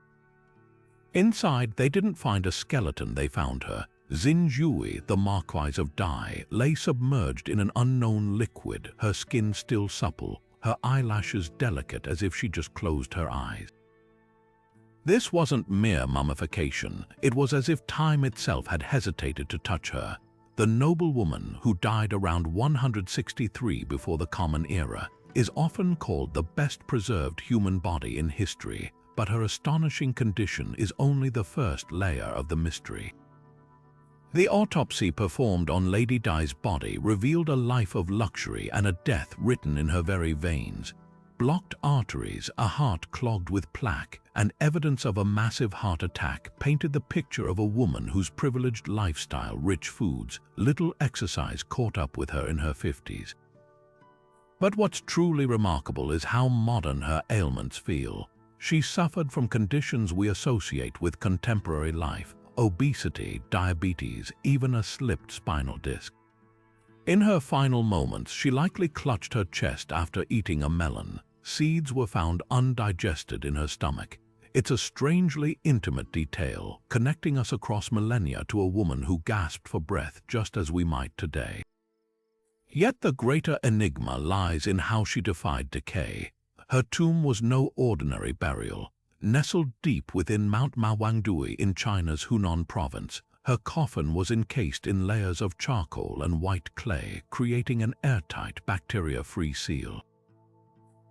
Inside, they didn't find a skeleton, they found her. Xinjui, the Marquise of Dai, lay submerged in an unknown liquid, her skin still supple, her eyelashes delicate as if she just closed her eyes. This wasn't mere mummification, it was as if time itself had hesitated to touch her. The noblewoman, who died around 163 before the Common Era, is often called the best preserved human body in history, but her astonishing condition is only the first layer of the mystery. The autopsy performed on Lady Di's body revealed a life of luxury and a death written in her very veins. Blocked arteries, a heart clogged with plaque, and evidence of a massive heart attack painted the picture of a woman whose privileged lifestyle, rich foods, little exercise caught up with her in her 50s. But what's truly remarkable is how modern her ailments feel. She suffered from conditions we associate with contemporary life: obesity, diabetes, even a slipped spinal disc. In her final moments, she likely clutched her chest after eating a melon. Seeds were found undigested in her stomach. It's a strangely intimate detail, connecting us across millennia to a woman who gasped for breath just as we might today. Yet the greater enigma lies in how she defied decay. Her tomb was no ordinary burial. Nestled deep within Mount Mawangdui in China's Hunan province, her coffin was encased in layers of charcoal and white clay, creating an airtight, bacteria-free seal.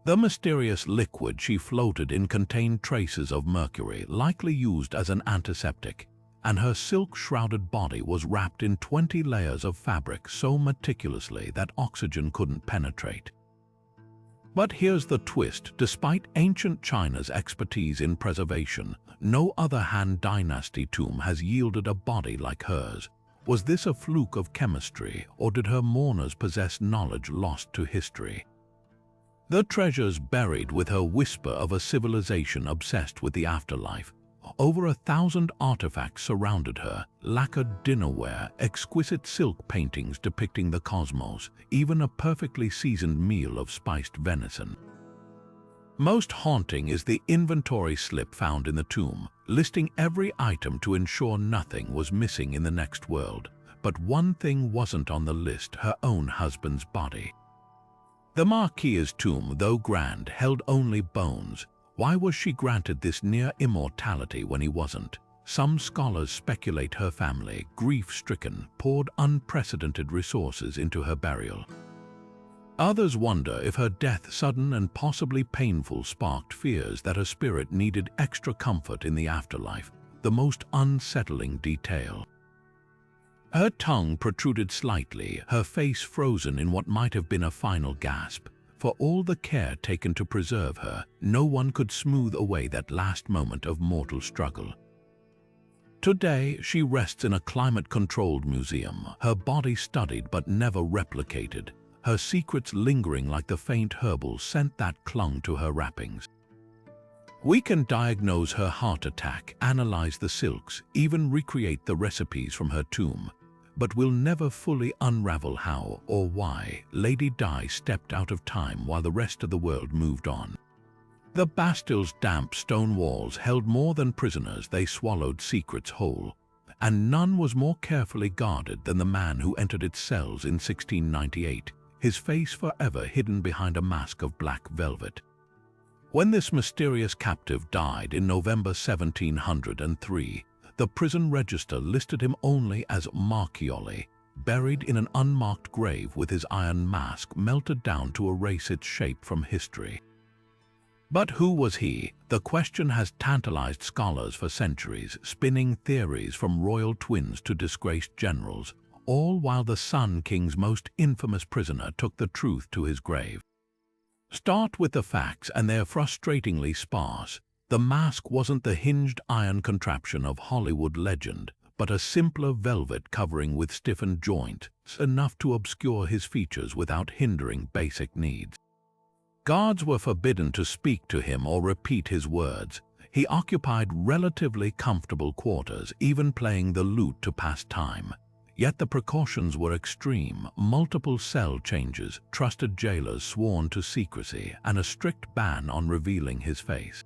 The mysterious liquid she floated in contained traces of mercury, likely used as an antiseptic, and her silk-shrouded body was wrapped in 20 layers of fabric so meticulously that oxygen couldn't penetrate. But here's the twist: despite ancient China's expertise in preservation, no other Han Dynasty tomb has yielded a body like hers. Was this a fluke of chemistry, or did her mourners possess knowledge lost to history? The treasures buried with her whisper of a civilization obsessed with the afterlife. Over 1,000 artifacts surrounded her: lacquered dinnerware, exquisite silk paintings depicting the cosmos, even a perfectly seasoned meal of spiced venison. Most haunting is the inventory slip found in the tomb, listing every item to ensure nothing was missing in the next world. But one thing wasn't on the list: her own husband's body. The Marquis's tomb, though grand, held only bones. Why was she granted this near immortality when he wasn't? Some scholars speculate her family, grief-stricken, poured unprecedented resources into her burial. Others wonder if her death, sudden and possibly painful, sparked fears that her spirit needed extra comfort in the afterlife, the most unsettling detail. Her tongue protruded slightly, her face frozen in what might have been a final gasp. For all the care taken to preserve her, no one could smooth away that last moment of mortal struggle. Today, she rests in a climate-controlled museum, her body studied but never replicated, her secrets lingering like the faint herbal scent that clung to her wrappings. We can diagnose her heart attack, analyze the silks, even recreate the recipes from her tomb, but we'll never fully unravel how or why Lady Di stepped out of time while the rest of the world moved on. The Bastille's damp stone walls held more than prisoners; they swallowed secrets whole, and none was more carefully guarded than the man who entered its cells in 1698, his face forever hidden behind a mask of black velvet. When this mysterious captive died in November 1703, the prison register listed him only as Marchioli, buried in an unmarked grave with his iron mask melted down to erase its shape from history. But who was he? The question has tantalized scholars for centuries, spinning theories from royal twins to disgraced generals, all while the Sun King's most infamous prisoner took the truth to his grave. Start with the facts, and they're frustratingly sparse. The mask wasn't the hinged iron contraption of Hollywood legend, but a simpler velvet covering with stiffened joints, enough to obscure his features without hindering basic needs. Guards were forbidden to speak to him or repeat his words. He occupied relatively comfortable quarters, even playing the lute to pass time. Yet the precautions were extreme: multiple cell changes, trusted jailers sworn to secrecy, and a strict ban on revealing his face.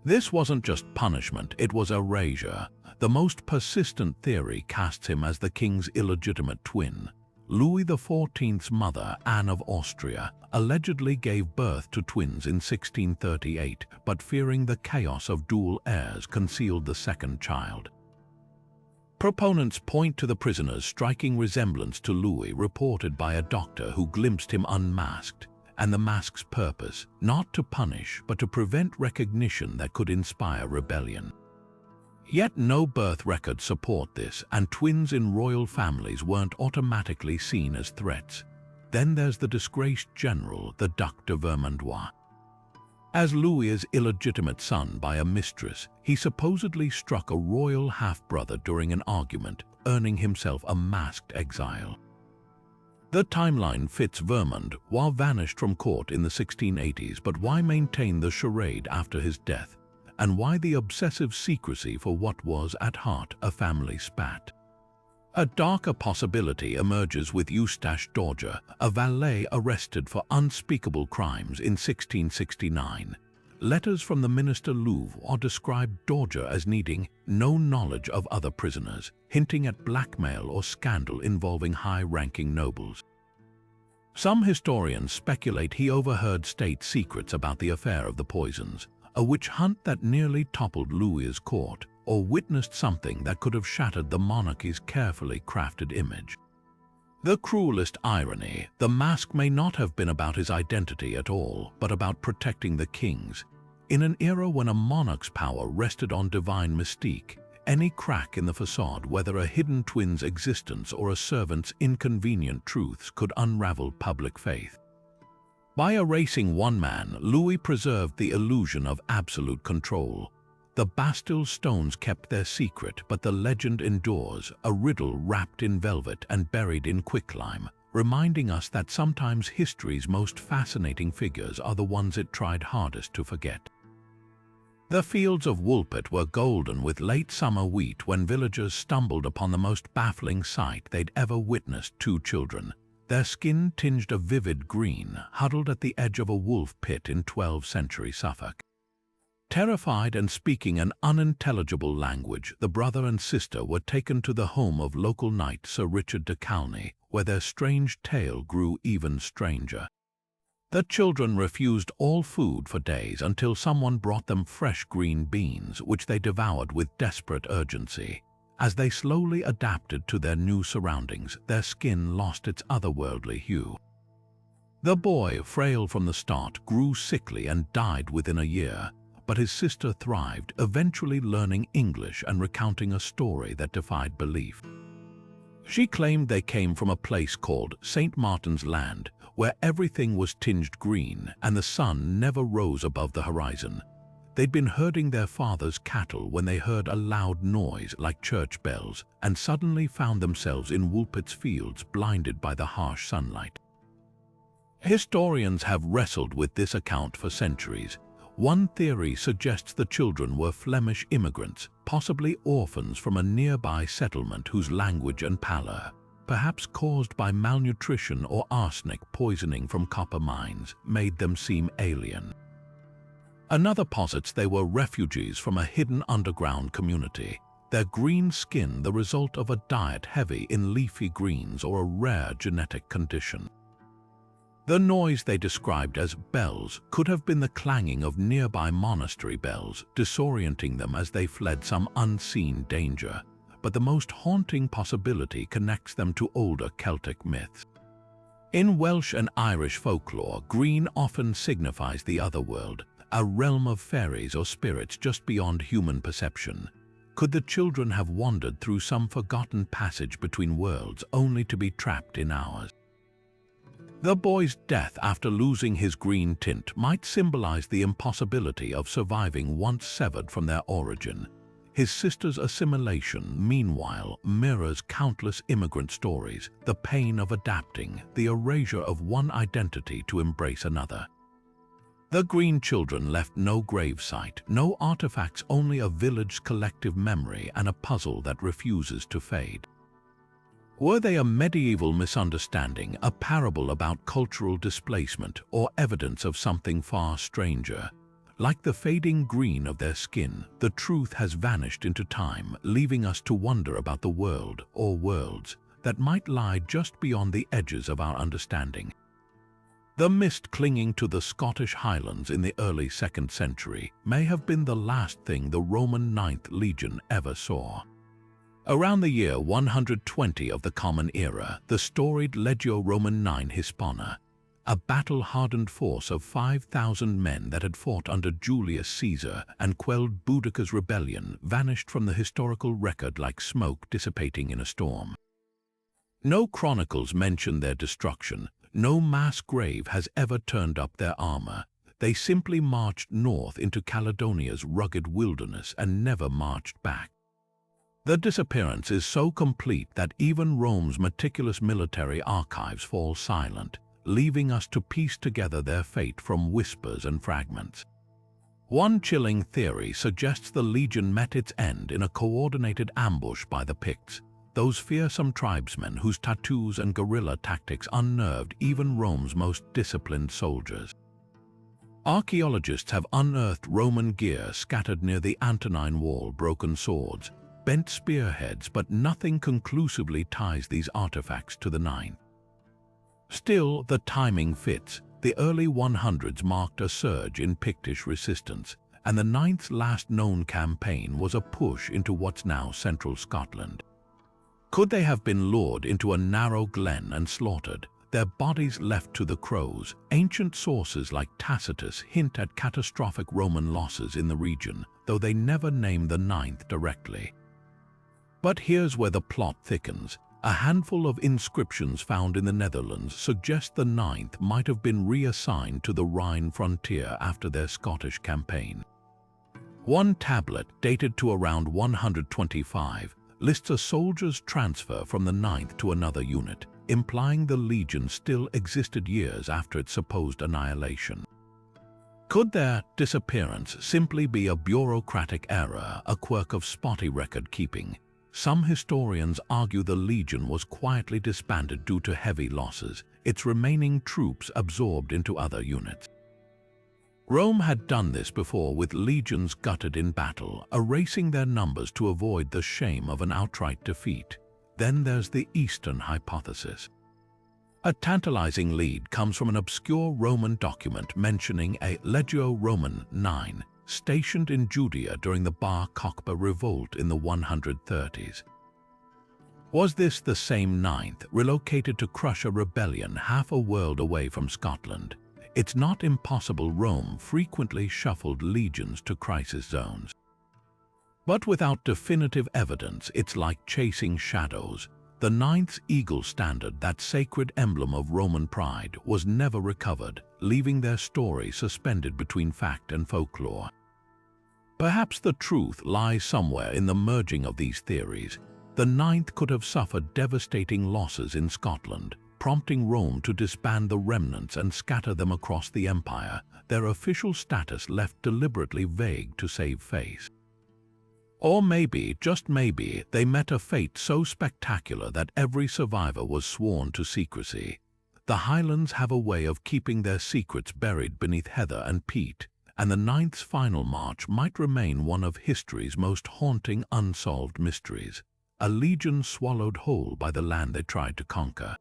This wasn't just punishment, it was erasure. The most persistent theory casts him as the king's illegitimate twin. Louis XIV's mother, Anne of Austria, allegedly gave birth to twins in 1638, but fearing the chaos of dual heirs, concealed the second child. Proponents point to the prisoner's striking resemblance to Louis, reported by a doctor who glimpsed him unmasked, and the mask's purpose, not to punish but to prevent recognition that could inspire rebellion. Yet no birth records support this, and twins in royal families weren't automatically seen as threats. Then there's the disgraced general, the Duc de Vermandois. As Louis's illegitimate son by a mistress, he supposedly struck a royal half-brother during an argument, earning himself a masked exile. The timeline fits Vermandois vanished from court in the 1680s, but why maintain the charade after his death? And why the obsessive secrecy for what was, at heart, a family spat? A darker possibility emerges with Eustache Dorger, a valet arrested for unspeakable crimes in 1669. Letters from the minister Louvre describe Dorger as needing no knowledge of other prisoners, hinting at blackmail or scandal involving high-ranking nobles. Some historians speculate he overheard state secrets about the affair of the poisons, a witch hunt that nearly toppled Louis's court, or witnessed something that could have shattered the monarchy's carefully crafted image. The cruelest irony, the mask may not have been about his identity at all, but about protecting the king's. In an era when a monarch's power rested on divine mystique, any crack in the facade, whether a hidden twin's existence or a servant's inconvenient truths, could unravel public faith. By erasing one man, Louis preserved the illusion of absolute control. The Bastille stones kept their secret, but the legend endures, a riddle wrapped in velvet and buried in quicklime, reminding us that sometimes history's most fascinating figures are the ones it tried hardest to forget. The fields of Woolpit were golden with late summer wheat when villagers stumbled upon the most baffling sight they'd ever witnessed: two children, their skin tinged a vivid green, huddled at the edge of a wolf pit in 12th century Suffolk. Terrified and speaking an unintelligible language, the brother and sister were taken to the home of local knight Sir Richard de Calne, where their strange tale grew even stranger. The children refused all food for days until someone brought them fresh green beans, which they devoured with desperate urgency. As they slowly adapted to their new surroundings, their skin lost its otherworldly hue. The boy, frail from the start, grew sickly and died within a year, but his sister thrived, eventually learning English and recounting a story that defied belief. She claimed they came from a place called St. Martin's Land, where everything was tinged green and the sun never rose above the horizon. They'd been herding their father's cattle when they heard a loud noise like church bells and suddenly found themselves in Woolpit's fields, blinded by the harsh sunlight. Historians have wrestled with this account for centuries. One theory suggests the children were Flemish immigrants, possibly orphans from a nearby settlement whose language and pallor, perhaps caused by malnutrition or arsenic poisoning from copper mines, made them seem alien. Another posits they were refugees from a hidden underground community, their green skin the result of a diet heavy in leafy greens or a rare genetic condition. The noise they described as bells could have been the clanging of nearby monastery bells, disorienting them as they fled some unseen danger. But the most haunting possibility connects them to older Celtic myths. In Welsh and Irish folklore, green often signifies the otherworld, a realm of fairies or spirits just beyond human perception. Could the children have wandered through some forgotten passage between worlds only to be trapped in ours? The boy's death after losing his green tint might symbolize the impossibility of surviving once severed from their origin. His sister's assimilation, meanwhile, mirrors countless immigrant stories, the pain of adapting, the erasure of one identity to embrace another. The green children left no gravesite, no artifacts, only a village's collective memory and a puzzle that refuses to fade. Were they a medieval misunderstanding, a parable about cultural displacement, or evidence of something far stranger? Like the fading green of their skin, the truth has vanished into time, leaving us to wonder about the world, or worlds, that might lie just beyond the edges of our understanding. The mist clinging to the Scottish Highlands in the early 2nd century may have been the last thing the Roman 9th Legion ever saw. Around the year 120 of the Common Era, the storied Legio Roman 9 Hispana, a battle-hardened force of 5,000 men that had fought under Julius Caesar and quelled Boudicca's rebellion, vanished from the historical record like smoke dissipating in a storm. No chronicles mention their destruction, no mass grave has ever turned up their armor. They simply marched north into Caledonia's rugged wilderness and never marched back. The disappearance is so complete that even Rome's meticulous military archives fall silent, leaving us to piece together their fate from whispers and fragments. One chilling theory suggests the legion met its end in a coordinated ambush by the Picts, those fearsome tribesmen whose tattoos and guerrilla tactics unnerved even Rome's most disciplined soldiers. Archaeologists have unearthed Roman gear scattered near the Antonine Wall, broken swords, bent spearheads, but nothing conclusively ties these artifacts to the Ninth. Still, the timing fits. The early 100s marked a surge in Pictish resistance, and the Ninth's last known campaign was a push into what's now central Scotland. Could they have been lured into a narrow glen and slaughtered, their bodies left to the crows? Ancient sources like Tacitus hint at catastrophic Roman losses in the region, though they never name the Ninth directly. But here's where the plot thickens. A handful of inscriptions found in the Netherlands suggest the Ninth might have been reassigned to the Rhine frontier after their Scottish campaign. One tablet, dated to around 125, lists a soldier's transfer from the Ninth to another unit, implying the legion still existed years after its supposed annihilation. Could their disappearance simply be a bureaucratic error, a quirk of spotty record-keeping? Some historians argue the legion was quietly disbanded due to heavy losses, its remaining troops absorbed into other units. Rome had done this before, with legions gutted in battle, erasing their numbers to avoid the shame of an outright defeat. Then there's the Eastern hypothesis. A tantalizing lead comes from an obscure Roman document mentioning a Legio Roman 9 stationed in Judea during the Bar Kokhba revolt in the 130s. Was this the same Ninth, relocated to crush a rebellion half a world away from Scotland? It's not impossible Rome frequently shuffled legions to crisis zones. But without definitive evidence, it's like chasing shadows. The Ninth's eagle standard, that sacred emblem of Roman pride, was never recovered, leaving their story suspended between fact and folklore. Perhaps the truth lies somewhere in the merging of these theories. The Ninth could have suffered devastating losses in Scotland, prompting Rome to disband the remnants and scatter them across the empire, their official status left deliberately vague to save face. Or maybe, just maybe, they met a fate so spectacular that every survivor was sworn to secrecy. The Highlands have a way of keeping their secrets buried beneath heather and peat, and the Ninth's final march might remain one of history's most haunting unsolved mysteries, a legion swallowed whole by the land they tried to conquer.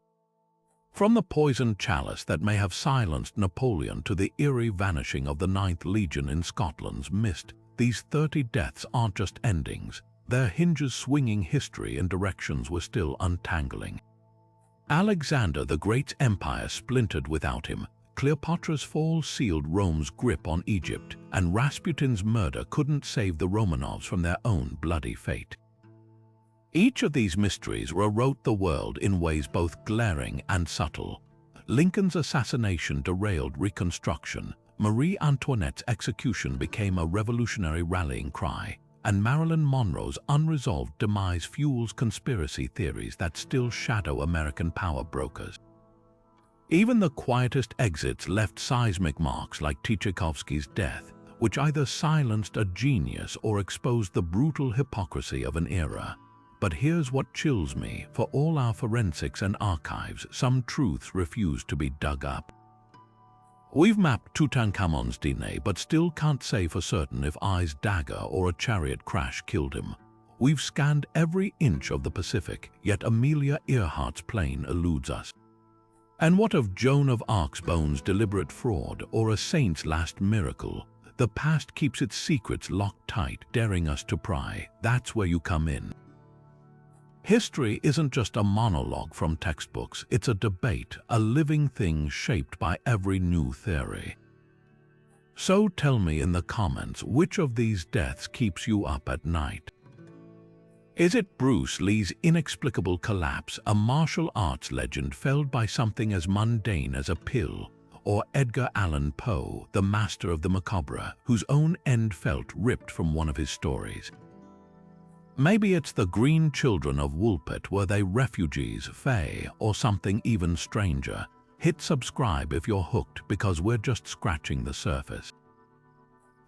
From the poisoned chalice that may have silenced Napoleon to the eerie vanishing of the Ninth Legion in Scotland's mist, these 30 deaths aren't just endings. Their hinges swinging history in directions we're still untangling. Alexander the Great's empire splintered without him, Cleopatra's fall sealed Rome's grip on Egypt, and Rasputin's murder couldn't save the Romanovs from their own bloody fate. Each of these mysteries rewrote the world in ways both glaring and subtle. Lincoln's assassination derailed Reconstruction, Marie Antoinette's execution became a revolutionary rallying cry, and Marilyn Monroe's unresolved demise fuels conspiracy theories that still shadow American power brokers. Even the quietest exits left seismic marks, like Tchaikovsky's death, which either silenced a genius or exposed the brutal hypocrisy of an era. But here's what chills me: for all our forensics and archives, some truths refuse to be dug up. We've mapped Tutankhamun's DNA, but still can't say for certain if I's dagger or a chariot crash killed him. We've scanned every inch of the Pacific, yet Amelia Earhart's plane eludes us. And what of Joan of Arc's bones, deliberate fraud, or a saint's last miracle? The past keeps its secrets locked tight, daring us to pry. That's where you come in. History isn't just a monologue from textbooks, it's a debate, a living thing shaped by every new theory. So tell me in the comments which of these deaths keeps you up at night. Is it Bruce Lee's inexplicable collapse, a martial arts legend felled by something as mundane as a pill, or Edgar Allan Poe, the master of the macabre, whose own end felt ripped from one of his stories? Maybe it's the Green Children of Woolpit. Were they refugees, fae, or something even stranger? Hit subscribe if you're hooked, because we're just scratching the surface.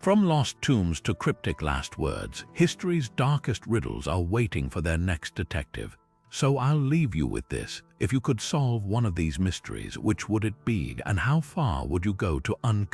From lost tombs to cryptic last words, history's darkest riddles are waiting for their next detective. So I'll leave you with this. If you could solve one of these mysteries, which would it be, and how far would you go to uncover